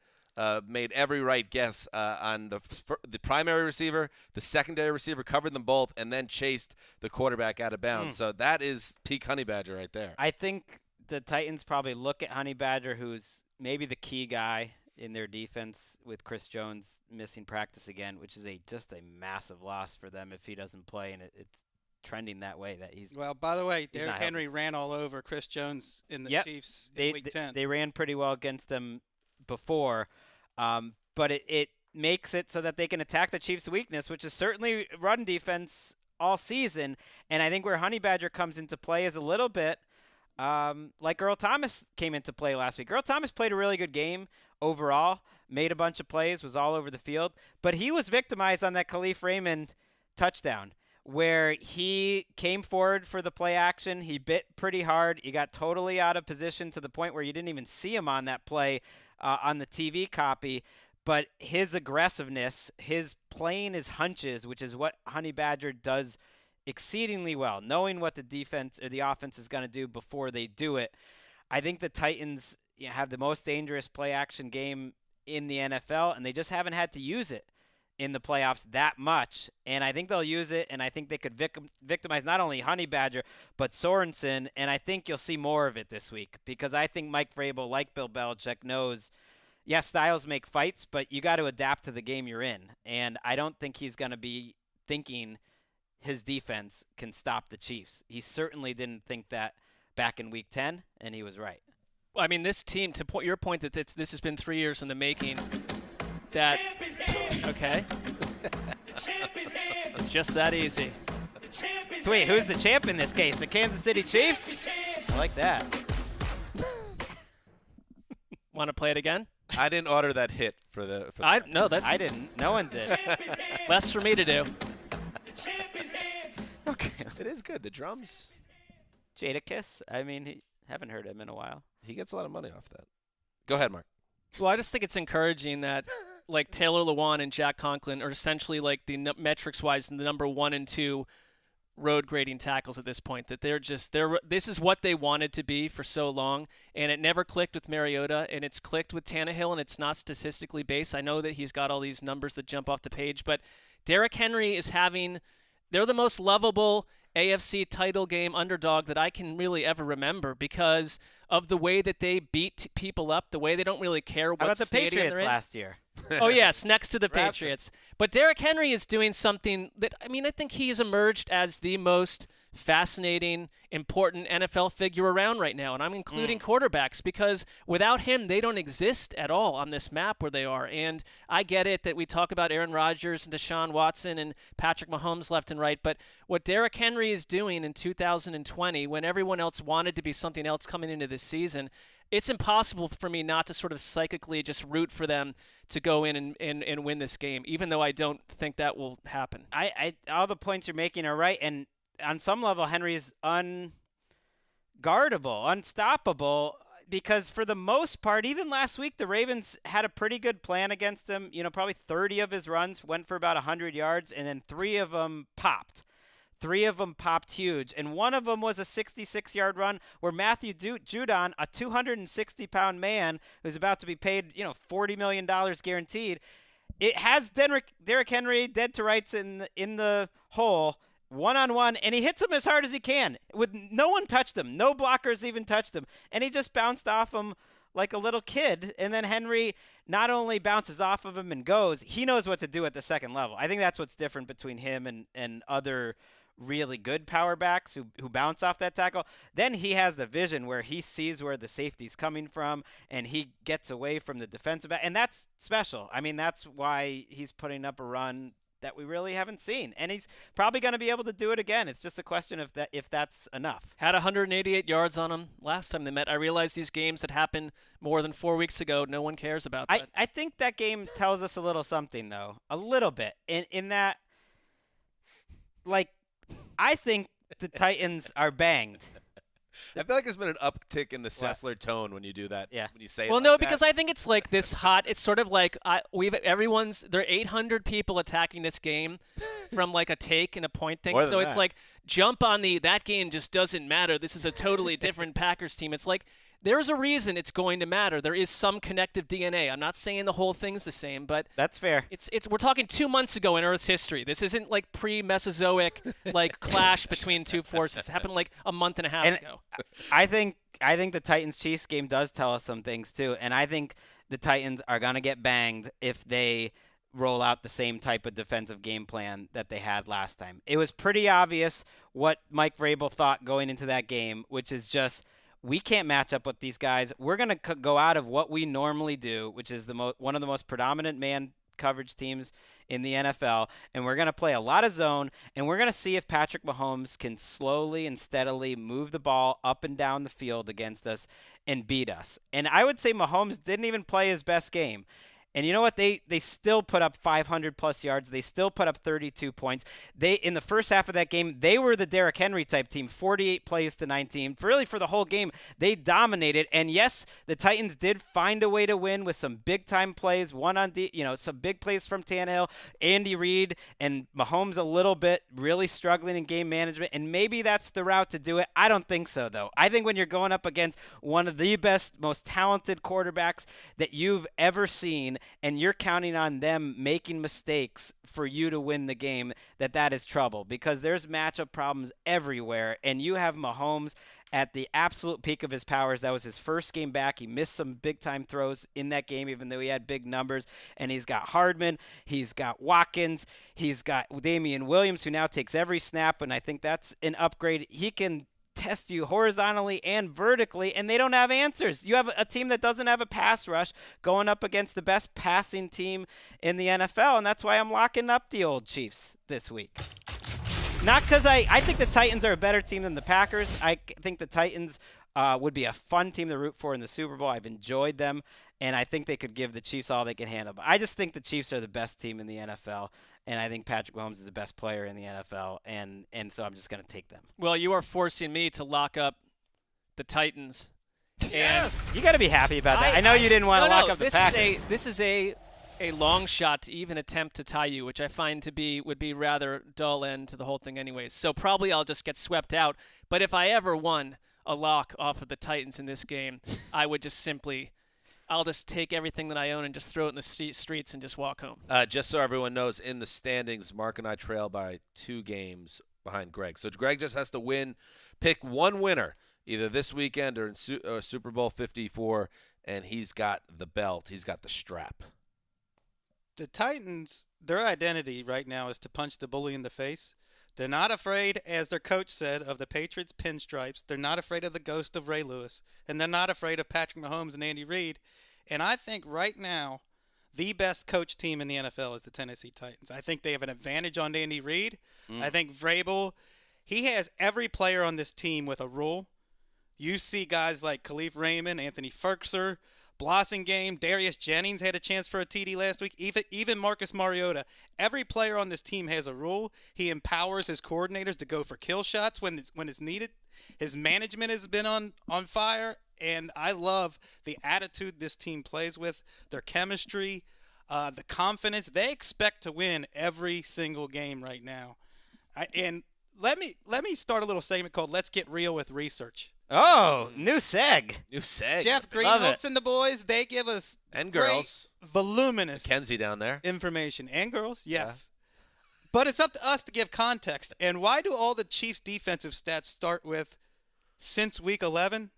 Speaker 2: made every right guess on the primary receiver, the secondary receiver, covered them both, and then chased the quarterback out of bounds. So that is peak Honey Badger right there.
Speaker 4: I think the Titans probably look at Honey Badger, who's maybe the key guy in their defense with Chris Jones missing practice again, which is just a massive loss for them if he doesn't play, and it's trending that way.
Speaker 6: Well, by the way, Derrick Henry ran all over Chris Jones in the Chiefs in Week 10.
Speaker 4: They ran pretty well against them before, but it makes it so that they can attack the Chiefs' weakness, which is certainly run defense all season. And I think where Honey Badger comes into play is a little bit like Earl Thomas came into play last week. Earl Thomas played a really good game overall, made a bunch of plays, was all over the field, but he was victimized on that Khalif Raymond touchdown, where he came forward for the play action. He bit pretty hard. He got totally out of position to the point where you didn't even see him on that play on the TV copy. But his aggressiveness, his playing his hunches, which is what Honey Badger does exceedingly well, knowing what the defense or the offense is going to do before they do it. I think the Titans have the most dangerous play action game in the NFL, and they just haven't had to use it in the playoffs that much, and I think they'll use it, and I think they could victimize not only Honey Badger, but Sorensen, and I think you'll see more of it this week, because I think Mike Vrabel, like Bill Belichick, knows, yes, styles make fights, but you got to adapt to the game you're in, and I don't think he's going to be thinking his defense can stop the Chiefs. He certainly didn't think that back in Week 10, and he was right.
Speaker 3: I mean, this team, to your point that this has been 3 years in the making, that – okay. It's just that easy.
Speaker 4: Sweet. Who's the champ in this case? The Kansas City Chiefs? I like that.
Speaker 3: Want to play it again?
Speaker 2: I didn't order that hit for the.
Speaker 3: No, that's.
Speaker 4: I didn't. No one did.
Speaker 3: Less for me to do.
Speaker 4: Okay.
Speaker 2: It is good. The drums.
Speaker 4: Jadakiss. I mean, haven't heard him in a while.
Speaker 2: He gets a lot of money off that. Go ahead, Mark.
Speaker 3: Well, I just think it's encouraging that, like, Taylor Lewan and Jack Conklin are essentially, like, the metrics-wise, the number 1 and 2 road grading tackles at this point. That this is what they wanted to be for so long, and it never clicked with Mariota, and it's clicked with Tannehill, and it's not statistically based. I know that he's got all these numbers that jump off the page, but Derrick Henry is they're the most lovable AFC title game underdog that I can really ever remember because of the way that they beat people up, the way they don't really care what
Speaker 4: How about the
Speaker 3: stadium
Speaker 4: Patriots
Speaker 3: they're in.
Speaker 4: last year?
Speaker 3: Oh, yes, next to the Patriots. But Derrick Henry is doing something that, I mean, I think he has emerged as the most fascinating, important NFL figure around right now. And I'm including quarterbacks because without him, they don't exist at all on this map where they are. And I get it that we talk about Aaron Rodgers and Deshaun Watson and Patrick Mahomes left and right. But what Derrick Henry is doing in 2020 when everyone else wanted to be something else coming into this season, it's impossible for me not to sort of psychically just root for them to go in and win this game, even though I don't think that will happen.
Speaker 4: All the points you're making are right, and on some level, Henry's unguardable, unstoppable, because for the most part, even last week, the Ravens had a pretty good plan against him. You know, probably 30 of his runs went for about 100 yards, and then 3 of them popped. 3 of them popped huge, and one of them was a 66-yard run where Matthew Judon, a 260-pound man who's about to be paid, $40 million guaranteed, it has Derrick Henry dead to rights in the hole, one-on-one, and he hits him as hard as he can. With no one touched him, no blockers even touched him, and he just bounced off him like a little kid, and then Henry not only bounces off of him and goes, he knows what to do at the second level. I think that's what's different between him and other really good power backs who bounce off that tackle. Then he has the vision where he sees where the safety's coming from and he gets away from the defensive back, and that's special. I mean, that's why he's putting up a run that we really haven't seen, and he's probably going to be able to do it again. It's just a question of if that's enough.
Speaker 3: Had 188 yards on him last time they met. I realize these games that happened more than 4 weeks ago, no one cares about that.
Speaker 4: I think that game tells us a little something, though, a little bit, in that, like, I think the Titans are banged.
Speaker 2: I feel like there's been an uptick in the Sessler tone when you do that.
Speaker 4: Yeah.
Speaker 2: When you say it
Speaker 3: well,
Speaker 2: like
Speaker 3: no,
Speaker 2: that.
Speaker 3: because I think it's like this hot. It's sort of like there are 800 people attacking this game from like a take and a point thing.
Speaker 2: More than
Speaker 3: So it's
Speaker 2: that.
Speaker 3: like jump on that game just doesn't matter. This is a totally different Packers team. It's like there's a reason it's going to matter. There is some connective DNA. I'm not saying the whole thing's the same, but
Speaker 4: that's fair.
Speaker 3: It's we're talking 2 months ago in Earth's history. This isn't like pre-Mesozoic like clash between two forces. It happened like a month and a half ago.
Speaker 4: I think the Titans-Chiefs game does tell us some things too, and I think the Titans are going to get banged if they roll out the same type of defensive game plan that they had last time. It was pretty obvious what Mike Vrabel thought going into that game, which is just we can't match up with these guys. We're going to go out of what we normally do, which is one of the most predominant man coverage teams in the NFL, and we're going to play a lot of zone, and we're going to see if Patrick Mahomes can slowly and steadily move the ball up and down the field against us and beat us. And I would say Mahomes didn't even play his best game. And you know what? They still put up 500-plus yards. They still put up 32 points. In the first half of that game, they were the Derrick Henry-type team, 48 plays to 19. Really, for the whole game, they dominated. And, yes, the Titans did find a way to win with some big-time plays, some big plays from Tannehill, Andy Reid, and Mahomes a little bit, really struggling in game management. And maybe that's the route to do it. I don't think so, though. I think when you're going up against one of the best, most talented quarterbacks that you've ever seen, and you're counting on them making mistakes for you to win the game, that is trouble, because there's matchup problems everywhere, and you have Mahomes at the absolute peak of his powers. That was his first game back. He missed some big-time throws in that game, even though he had big numbers. And he's got Hardman. He's got Watkins. He's got Damian Williams, who now takes every snap, and I think that's an upgrade. He can test you horizontally and vertically, and they don't have answers. You have a team that doesn't have a pass rush going up against the best passing team in the NFL, and that's why I'm locking up the old Chiefs this week. Not because I think the Titans are a better team than the Packers. I think the Titans would be a fun team to root for in the Super Bowl. I've enjoyed them, and I think they could give the Chiefs all they can handle. But I just think the Chiefs are the best team in the NFL, and I think Patrick Mahomes is the best player in the NFL, and so I'm just going to take them.
Speaker 3: Well, you are forcing me to lock up the Titans.
Speaker 4: Yes! You got to be happy about that. I know you didn't want to lock up the Packers.
Speaker 3: This is a long shot to even attempt to tie you, which I find would be rather dull end to the whole thing anyways. So probably I'll just get swept out. But if I ever won a lock off of the Titans in this game, I would just I'll just take everything that I own and just throw it in the streets and just walk home.
Speaker 2: Just so everyone knows, in the standings, Mark and I trail by 2 games behind Greg. So Greg just has to pick one winner, either this weekend or in Super Bowl 54, and he's got the belt. He's got the strap.
Speaker 6: The Titans, their identity right now is to punch the bully in the face. They're not afraid, as their coach said, of the Patriots' pinstripes. They're not afraid of the ghost of Ray Lewis. And they're not afraid of Patrick Mahomes and Andy Reid. And I think right now, the best coach team in the NFL is the Tennessee Titans. I think they have an advantage on Andy Reid. I think Vrabel, he has every player on this team with a rule. You see guys like Khalif Raymond, Anthony Ferkser, Blossingame, Darius Jennings had a chance for a TD last week. Even Marcus Mariota. Every player on this team has a rule. He empowers his coordinators to go for kill shots when it's needed. His management has been on fire, and I love the attitude this team plays with, their chemistry, the confidence. They expect to win every single game right now. And let me start a little segment called "Let's Get Real with Research."
Speaker 4: Oh, new seg.
Speaker 6: Jeff Greenholtz and the boys, they give us
Speaker 2: and girls
Speaker 6: voluminous
Speaker 2: Kenzie down there
Speaker 6: information. And girls, yes. Yeah. But it's up to us to give context. And why do all the Chiefs' defensive stats start with since Week 11?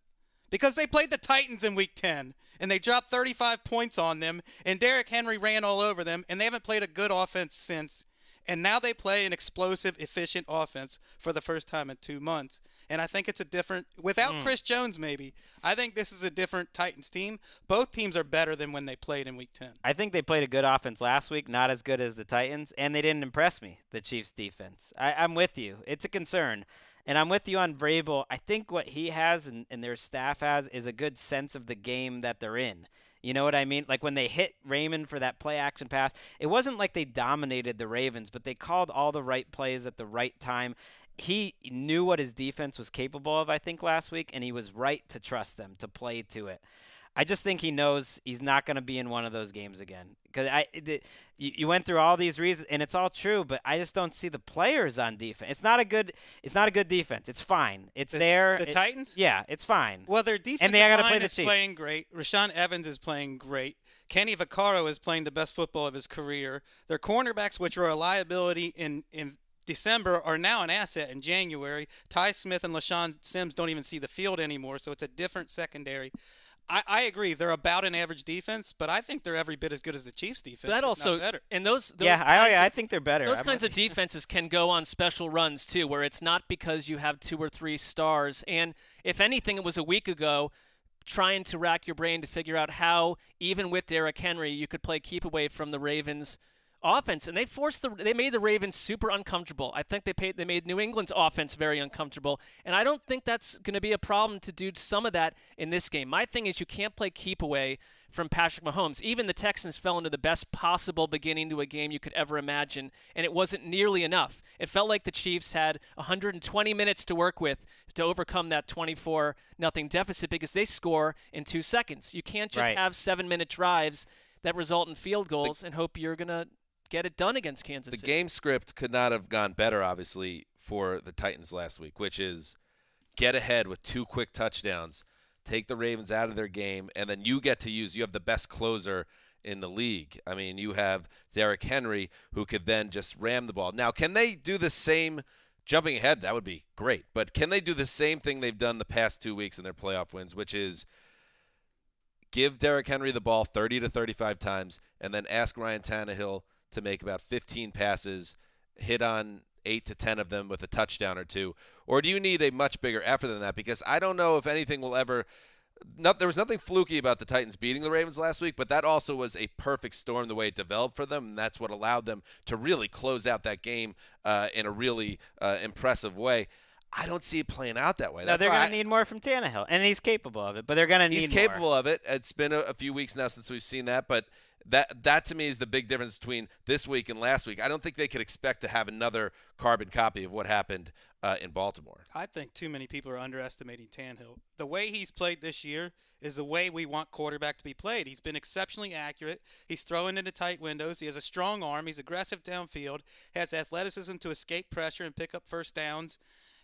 Speaker 6: Because they played the Titans in Week 10, and they dropped 35 points on them, and Derrick Henry ran all over them, and they haven't played a good offense since. And now they play an explosive, efficient offense for the first time in 2 months. And I think it's a different – without Chris Jones maybe, I think this is a different Titans team. Both teams are better than when they played in Week 10.
Speaker 4: I think they played a good offense last week, not as good as the Titans, and they didn't impress me, the Chiefs' defense. I'm with you. It's a concern. And I'm with you on Vrabel. I think what he has and their staff has is a good sense of the game that they're in. You know what I mean? Like when they hit Raymond for that play-action pass, it wasn't like they dominated the Ravens, but they called all the right plays at the right time. He knew what his defense was capable of, I think, last week, and he was right to trust them, to play to it. I just think he knows he's not going to be in one of those games again. Because you went through all these reasons, and it's all true, but I just don't see the players on defense. It's not a good defense. It's fine. It's there.
Speaker 6: The Titans?
Speaker 4: Yeah, it's fine.
Speaker 6: Well, their defensive line is playing great. Rashaan Evans is playing great. Kenny Vaccaro is playing the best football of his career. Their cornerbacks, which are a liability in December, are now an asset in January. Ty Smith and LaShawn Sims don't even see the field anymore, so it's a different secondary. I agree. They're about an average defense, but I think they're every bit as good as the Chiefs' defense.
Speaker 3: That also,
Speaker 6: better.
Speaker 3: And those
Speaker 4: I think they're better.
Speaker 3: Those kinds of defenses can go on special runs too, where it's not because you have 2 or 3 stars. And if anything, it was a week ago, trying to rack your brain to figure out how, even with Derrick Henry, you could play keep away from the Ravens' offense, and they made the Ravens super uncomfortable. I think they made New England's offense very uncomfortable, and I don't think that's going to be a problem to do some of that in this game. My thing is you can't play keep away from Patrick Mahomes. Even the Texans fell into the best possible beginning to a game you could ever imagine, and it wasn't nearly enough. It felt like the Chiefs had 120 minutes to work with to overcome that 24-0 deficit because they score in 2 seconds. You can't just have 7-minute drives that result in field goals and hope you're going to get it done against Kansas City.
Speaker 2: The game script could not have gone better, obviously, for the Titans last week, which is get ahead with 2 quick touchdowns, take the Ravens out of their game, and then you have the best closer in the league. I mean, you have Derrick Henry who could then just ram the ball. Now, can they do the same jumping ahead? That would be great. But can they do the same thing they've done the past 2 weeks in their playoff wins, which is give Derrick Henry the ball 30 to 35 times and then ask Ryan Tannehill to make about 15 passes, hit on 8 to 10 of them with a touchdown or two? Or do you need a much bigger effort than that? Because I don't know if anything will ever – there was nothing fluky about the Titans beating the Ravens last week, but that also was a perfect storm the way it developed for them, and that's what allowed them to really close out that game in a really impressive way. I don't see it playing out that way.
Speaker 4: No, they're going to need more from Tannehill, and he's capable of it, but they're going to need more.
Speaker 2: He's capable of it. It's been a few weeks now since we've seen that, but that to me is the big difference between this week and last week. I don't think they could expect to have another carbon copy of what happened in Baltimore.
Speaker 6: I think too many people are underestimating Tannehill. The way he's played this year is the way we want quarterback to be played. He's been exceptionally accurate. He's throwing into tight windows. He has a strong arm. He's aggressive downfield. Has athleticism to escape pressure and pick up first downs.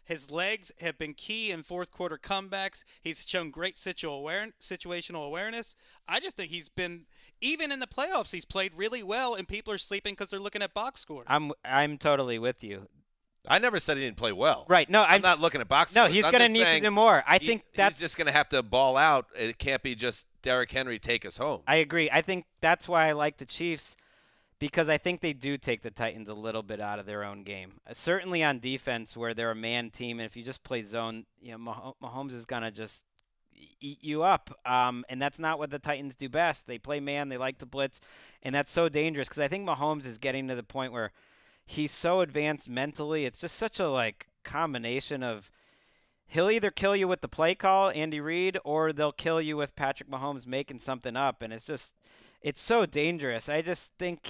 Speaker 6: His legs have been key in fourth quarter comebacks. He's shown great situational awareness. I just think he's been, even in the playoffs, he's played really well, and people are sleeping because they're looking at box score.
Speaker 4: I'm totally with you.
Speaker 2: I never said he didn't play well.
Speaker 4: Right. No,
Speaker 2: I'm not looking at box
Speaker 4: No,
Speaker 2: scores.
Speaker 4: he's going to need to do more. I think
Speaker 2: he's just going to have to ball out. It can't be just Derrick Henry take us home.
Speaker 4: I agree. I think that's why I like the Chiefs, because I think they do take the Titans a little bit out of their own game. Certainly on defense, where they're a man team, and if you just play zone, Mahomes is going to just eat you up. And that's not what the Titans do best. They play man, they like to blitz, and that's so dangerous because I think Mahomes is getting to the point where he's so advanced mentally. It's just such a combination of he'll either kill you with the play call, Andy Reid, or they'll kill you with Patrick Mahomes making something up, and it's so dangerous. I just think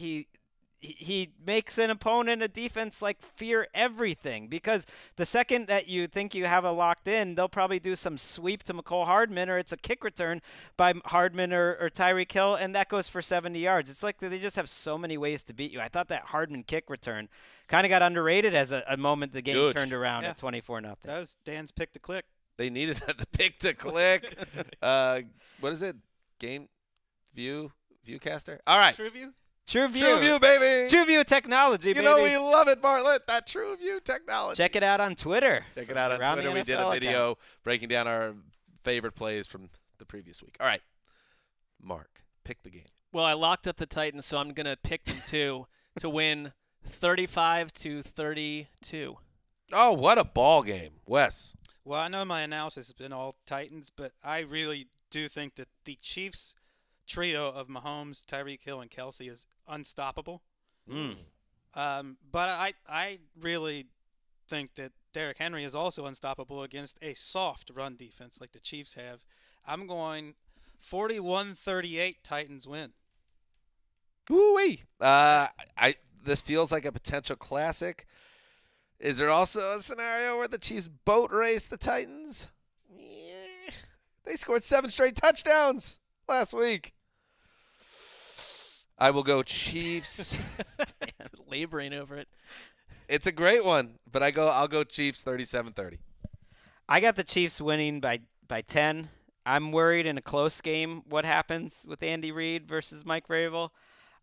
Speaker 4: he makes an opponent, a defense, fear everything, because the second that you think you have it locked in, they'll probably do some sweep to McCole Hardman, or it's a kick return by Hardman or Tyreek Hill, and that goes for 70 yards. It's like they just have so many ways to beat you. I thought that Hardman kick return kind of got underrated as a moment the game turned around at 24-0.
Speaker 6: That was Dan's pick to click.
Speaker 2: They needed the pick to click. What is it? Game View? Viewcaster? All right.
Speaker 6: TrueView?
Speaker 2: TrueView, baby.
Speaker 4: TrueView technology, baby.
Speaker 2: You know we love it, Bartlett. That TrueView technology.
Speaker 4: Check it out on Twitter.
Speaker 2: Check it out on Twitter. We did a video breaking down our favorite plays from the previous week. All right. Mark, pick the game.
Speaker 3: Well, I locked up the Titans, so I'm going to pick them to win 35-32.
Speaker 2: Oh, what a ball game. Wes.
Speaker 6: Well, I know my analysis has been all Titans, but I really do think that the Chiefs trio of Mahomes, Tyreek Hill, and Kelsey is unstoppable. But I really think that Derrick Henry is also unstoppable against a soft run defense like the Chiefs have. I'm going 41-38 Titans win.
Speaker 2: Woo-wee. This feels like a potential classic. Is there also a scenario where the Chiefs boat race the Titans? Yeah. They scored 7 straight touchdowns last week. I will go Chiefs.
Speaker 3: Laboring over it.
Speaker 2: It's a great one, but I'll go Chiefs 37-30.
Speaker 4: I got the Chiefs winning by 10. I'm worried in a close game what happens with Andy Reid versus Mike Vrabel.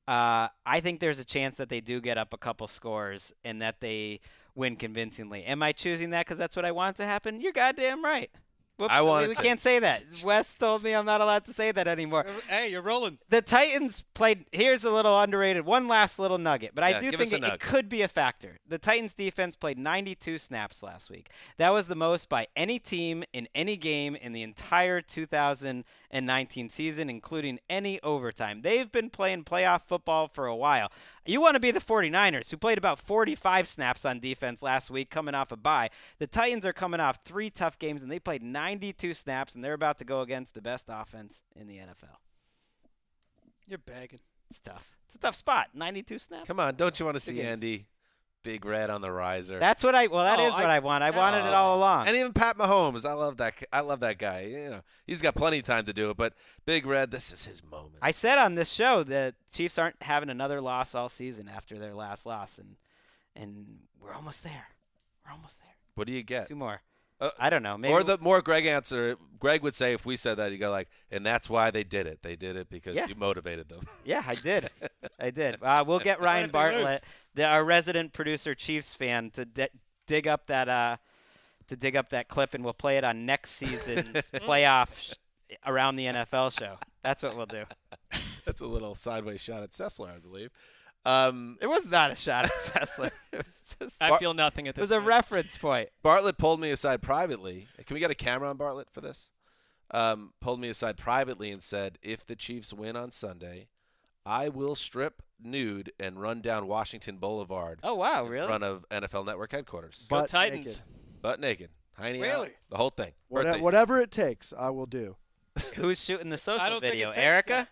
Speaker 4: I think there's a chance that they do get up a couple scores and that they win convincingly. Am I choosing that because that's what I want to happen? You're goddamn right. Whoops, we can't say that. Wes told me I'm not allowed to say that anymore.
Speaker 6: Hey, you're rolling.
Speaker 4: The Titans played – here's a little underrated, one last little nugget, but I do think it could be a factor. The Titans defense played 92 snaps last week. That was the most by any team in any game in the entire 2019 season, including any overtime. They've been playing playoff football for a while. You want to be the 49ers, who played about 45 snaps on defense last week coming off a bye. The Titans are coming off 3 tough games, and they played 92 snaps, and they're about to go against the best offense in the NFL.
Speaker 6: You're bagging.
Speaker 4: It's tough. It's a tough spot. 92 snaps.
Speaker 2: Come on, don't you want to see Andy Big Red on the riser?
Speaker 4: That's what I – well, that is what I want. I wanted it all along.
Speaker 2: And even Pat Mahomes. I love that guy. You know, he's got plenty of time to do it, but Big Red, this is his moment.
Speaker 4: I said on this show that Chiefs aren't having another loss all season after their last loss, and we're almost there. We're almost there.
Speaker 2: What do you get?
Speaker 4: 2 more. I don't know. Maybe
Speaker 2: Or the more Greg answer, Greg would say if we said that, you go like, and that's why they did it. They did it because you motivated them.
Speaker 4: Yeah, I did. I did. We'll get Ryan
Speaker 6: if they
Speaker 4: Bartlett, our resident producer, Chiefs fan, to dig up that clip, and we'll play it on next season's playoff around the NFL show. That's what we'll do.
Speaker 2: That's a little sideways shot at Sessler, I believe.
Speaker 4: It was not a shot at Sessler. It was just.
Speaker 3: I feel nothing at
Speaker 4: It
Speaker 3: this
Speaker 4: was a
Speaker 3: point.
Speaker 4: reference point.
Speaker 2: Bartlett pulled me aside privately. Can we get a camera on Bartlett for this? Pulled me aside privately and said, if the Chiefs win on Sunday, I will strip nude and run down Washington Boulevard
Speaker 4: Oh, wow,
Speaker 2: in
Speaker 4: really?
Speaker 2: front of NFL Network headquarters.
Speaker 3: Go
Speaker 10: Butt
Speaker 3: Titans.
Speaker 10: naked.
Speaker 2: Butt naked. Heine out.
Speaker 6: Really?
Speaker 2: The whole thing. Birthday
Speaker 10: Whatever it takes, I will do.
Speaker 4: Who's shooting the social
Speaker 6: I don't think
Speaker 4: video?
Speaker 6: it takes
Speaker 4: Erica?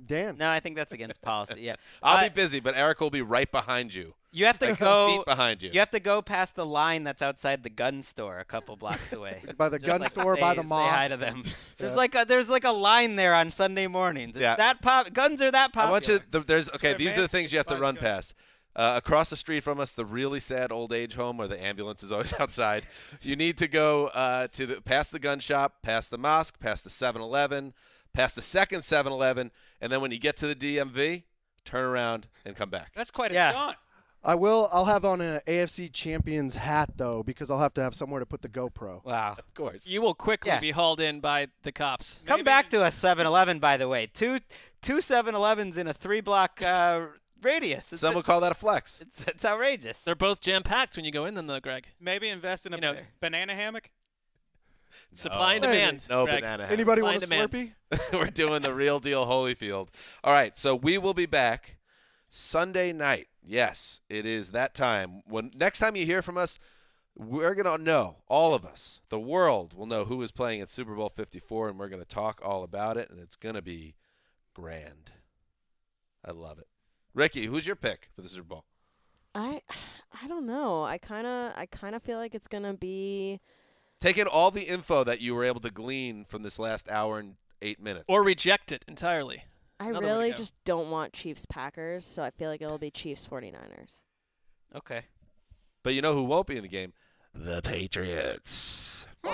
Speaker 10: Dan.
Speaker 4: No, I think that's against policy. Yeah.
Speaker 2: I'll be busy, but Eric will be right behind you.
Speaker 4: You have to
Speaker 2: Like
Speaker 4: go.
Speaker 2: feet behind you.
Speaker 4: You have to go past the line that's outside the gun store a couple blocks away.
Speaker 10: By the
Speaker 4: Just
Speaker 10: gun
Speaker 4: like
Speaker 10: store, by the
Speaker 4: say hi
Speaker 10: mosque.
Speaker 4: to them.
Speaker 10: Yeah.
Speaker 4: There's like a line there on Sunday mornings. It's
Speaker 2: Yeah.
Speaker 4: that guns are that
Speaker 2: I
Speaker 4: popular.
Speaker 2: want you. There's okay.
Speaker 6: Sure,
Speaker 2: These are the
Speaker 6: Vance
Speaker 2: things you have to
Speaker 6: buys
Speaker 2: run
Speaker 6: guns.
Speaker 2: past. Across the street from us, the really sad old age home where the ambulance is always outside. You need to go past the gun shop, past the mosque, past the 7-Eleven, past the second 7-Eleven, and then when you get to the DMV, turn around and come back.
Speaker 6: That's quite a
Speaker 4: Yeah.
Speaker 6: jaunt.
Speaker 10: I'll have on an AFC Champions hat though, because I'll have to have somewhere to put the GoPro.
Speaker 4: Wow.
Speaker 2: Of course.
Speaker 3: You will quickly
Speaker 4: Yeah.
Speaker 3: be hauled in by the cops.
Speaker 4: Come back to a 7-Eleven, by the way. Two 7-Elevens in a 3-block radius.
Speaker 2: Some would call that a flex.
Speaker 4: It's outrageous.
Speaker 3: They're both jam-packed when you go in them, though, Greg.
Speaker 6: Maybe invest in a
Speaker 3: You know-
Speaker 6: banana hammock.
Speaker 3: Supply and
Speaker 10: Maybe.
Speaker 3: demand.
Speaker 2: No
Speaker 3: Greg.
Speaker 2: banana hat.
Speaker 10: Anybody
Speaker 3: Supply
Speaker 10: want a
Speaker 3: and demand.
Speaker 10: Slurpee?
Speaker 2: We're doing the real deal Holyfield. All right, so we will be back Sunday night. Yes, it is that time. When next time you hear from us, we're going to know, all of us, the world will know who is playing at Super Bowl 54, and we're going to talk all about it, and it's going to be grand. I love it. Ricky, who's your pick for the Super Bowl?
Speaker 5: I don't know. I kind of feel like it's going to be
Speaker 2: Taking all the info that you were able to glean from this last hour and 8 minutes.
Speaker 3: Or reject it entirely.
Speaker 5: I
Speaker 3: Another way to
Speaker 5: really
Speaker 3: go.
Speaker 5: just don't want Chiefs Packers, so I feel like it'll be Chiefs 49ers.
Speaker 4: Okay.
Speaker 2: But you know who won't be in the game? The Patriots.
Speaker 5: Or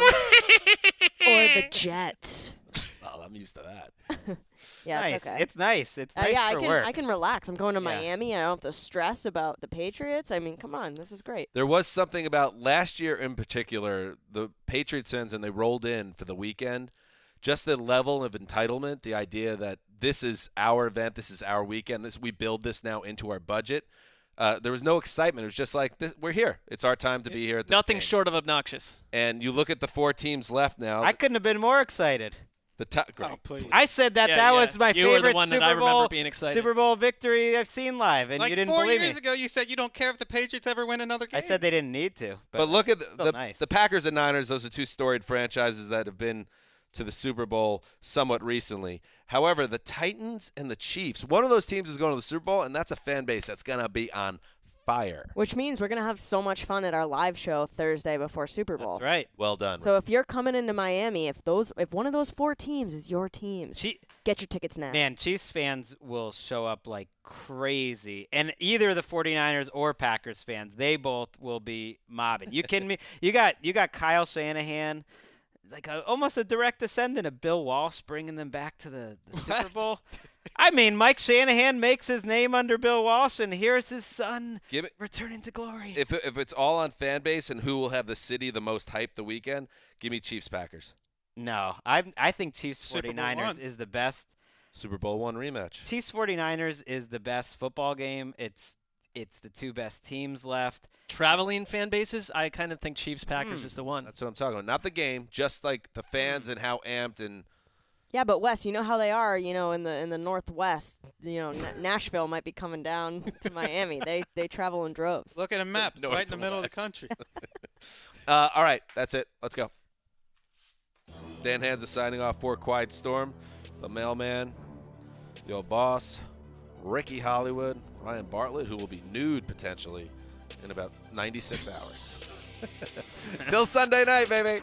Speaker 5: the Jets.
Speaker 2: Well, I'm used to that.
Speaker 5: Yeah,
Speaker 4: nice.
Speaker 5: it's okay.
Speaker 4: It's nice. It's nice
Speaker 5: yeah,
Speaker 4: for
Speaker 5: I can
Speaker 4: work.
Speaker 5: I can relax. I'm going to
Speaker 4: Yeah.
Speaker 5: Miami. I don't have to stress about the Patriots. I mean, come on, this is great.
Speaker 2: There was something about last year in particular, the Patriots fans, and they rolled in for the weekend, just the level of entitlement, the idea that this is our event, this is our weekend, we build this now into our budget. There was no excitement. It was just like, we're here. It's our time to be here at this
Speaker 3: Nothing
Speaker 2: game.
Speaker 3: short of obnoxious.
Speaker 2: And you look at the 4 teams left now.
Speaker 4: I couldn't have been more excited.
Speaker 2: Great.
Speaker 6: Oh, please.
Speaker 4: I said that
Speaker 3: Yeah,
Speaker 4: was my
Speaker 3: you were the
Speaker 4: favorite
Speaker 3: one that
Speaker 4: Super
Speaker 3: I remember
Speaker 4: Bowl
Speaker 3: being excited.
Speaker 4: Super Bowl victory I've seen live, and
Speaker 6: Like
Speaker 4: you didn't
Speaker 6: 4
Speaker 4: believe
Speaker 6: years
Speaker 4: me.
Speaker 6: ago, you said you don't care if the Patriots ever win another game.
Speaker 4: I said they didn't need to.
Speaker 2: But look at
Speaker 4: still nice.
Speaker 2: the Packers and Niners. Those are 2 storied franchises that have been to the Super Bowl somewhat recently. However, the Titans and the Chiefs, one of those teams is going to the Super Bowl, and that's a fan base that's going to be on fire.
Speaker 5: Which means we're going to have so much fun at our live show Thursday before Super Bowl.
Speaker 4: That's right.
Speaker 2: Well done.
Speaker 5: So if you're coming into Miami, if one of those 4 teams is your teams, get your tickets now.
Speaker 4: Man, Chiefs fans will show up like crazy. And either the 49ers or Packers fans, they both will be mobbing. You kidding me? You got Kyle Shanahan, like almost a direct descendant of Bill Walsh, bringing them back to the Super Bowl. I mean, Mike Shanahan makes his name under Bill Walsh, and here's his son returning to glory.
Speaker 2: If it's all on fan base and who will have the city the most hype the weekend, give me Chiefs Packers.
Speaker 4: No, I think Chiefs
Speaker 6: Super Bowl
Speaker 4: 49ers
Speaker 6: one.
Speaker 4: is the best.
Speaker 2: Super Bowl 1 rematch.
Speaker 4: Chiefs 49ers is the best football game. It's the 2 best teams left.
Speaker 3: Traveling fan bases, I kind of think Chiefs Packers is the one.
Speaker 2: That's what I'm talking about. Not the game, just like the fans and how amped and
Speaker 5: Yeah, but Wes, you know how they are, in the Northwest. Nashville might be coming down to Miami. They travel in droves.
Speaker 6: Look at a map. It's right in the middle of the country.
Speaker 2: all right, that's it. Let's go. Dan Hansa signing off for Quiet Storm, the mailman, the old boss, Ricky Hollywood, Ryan Bartlett, who will be nude potentially in about 96 hours. Till Sunday night, baby.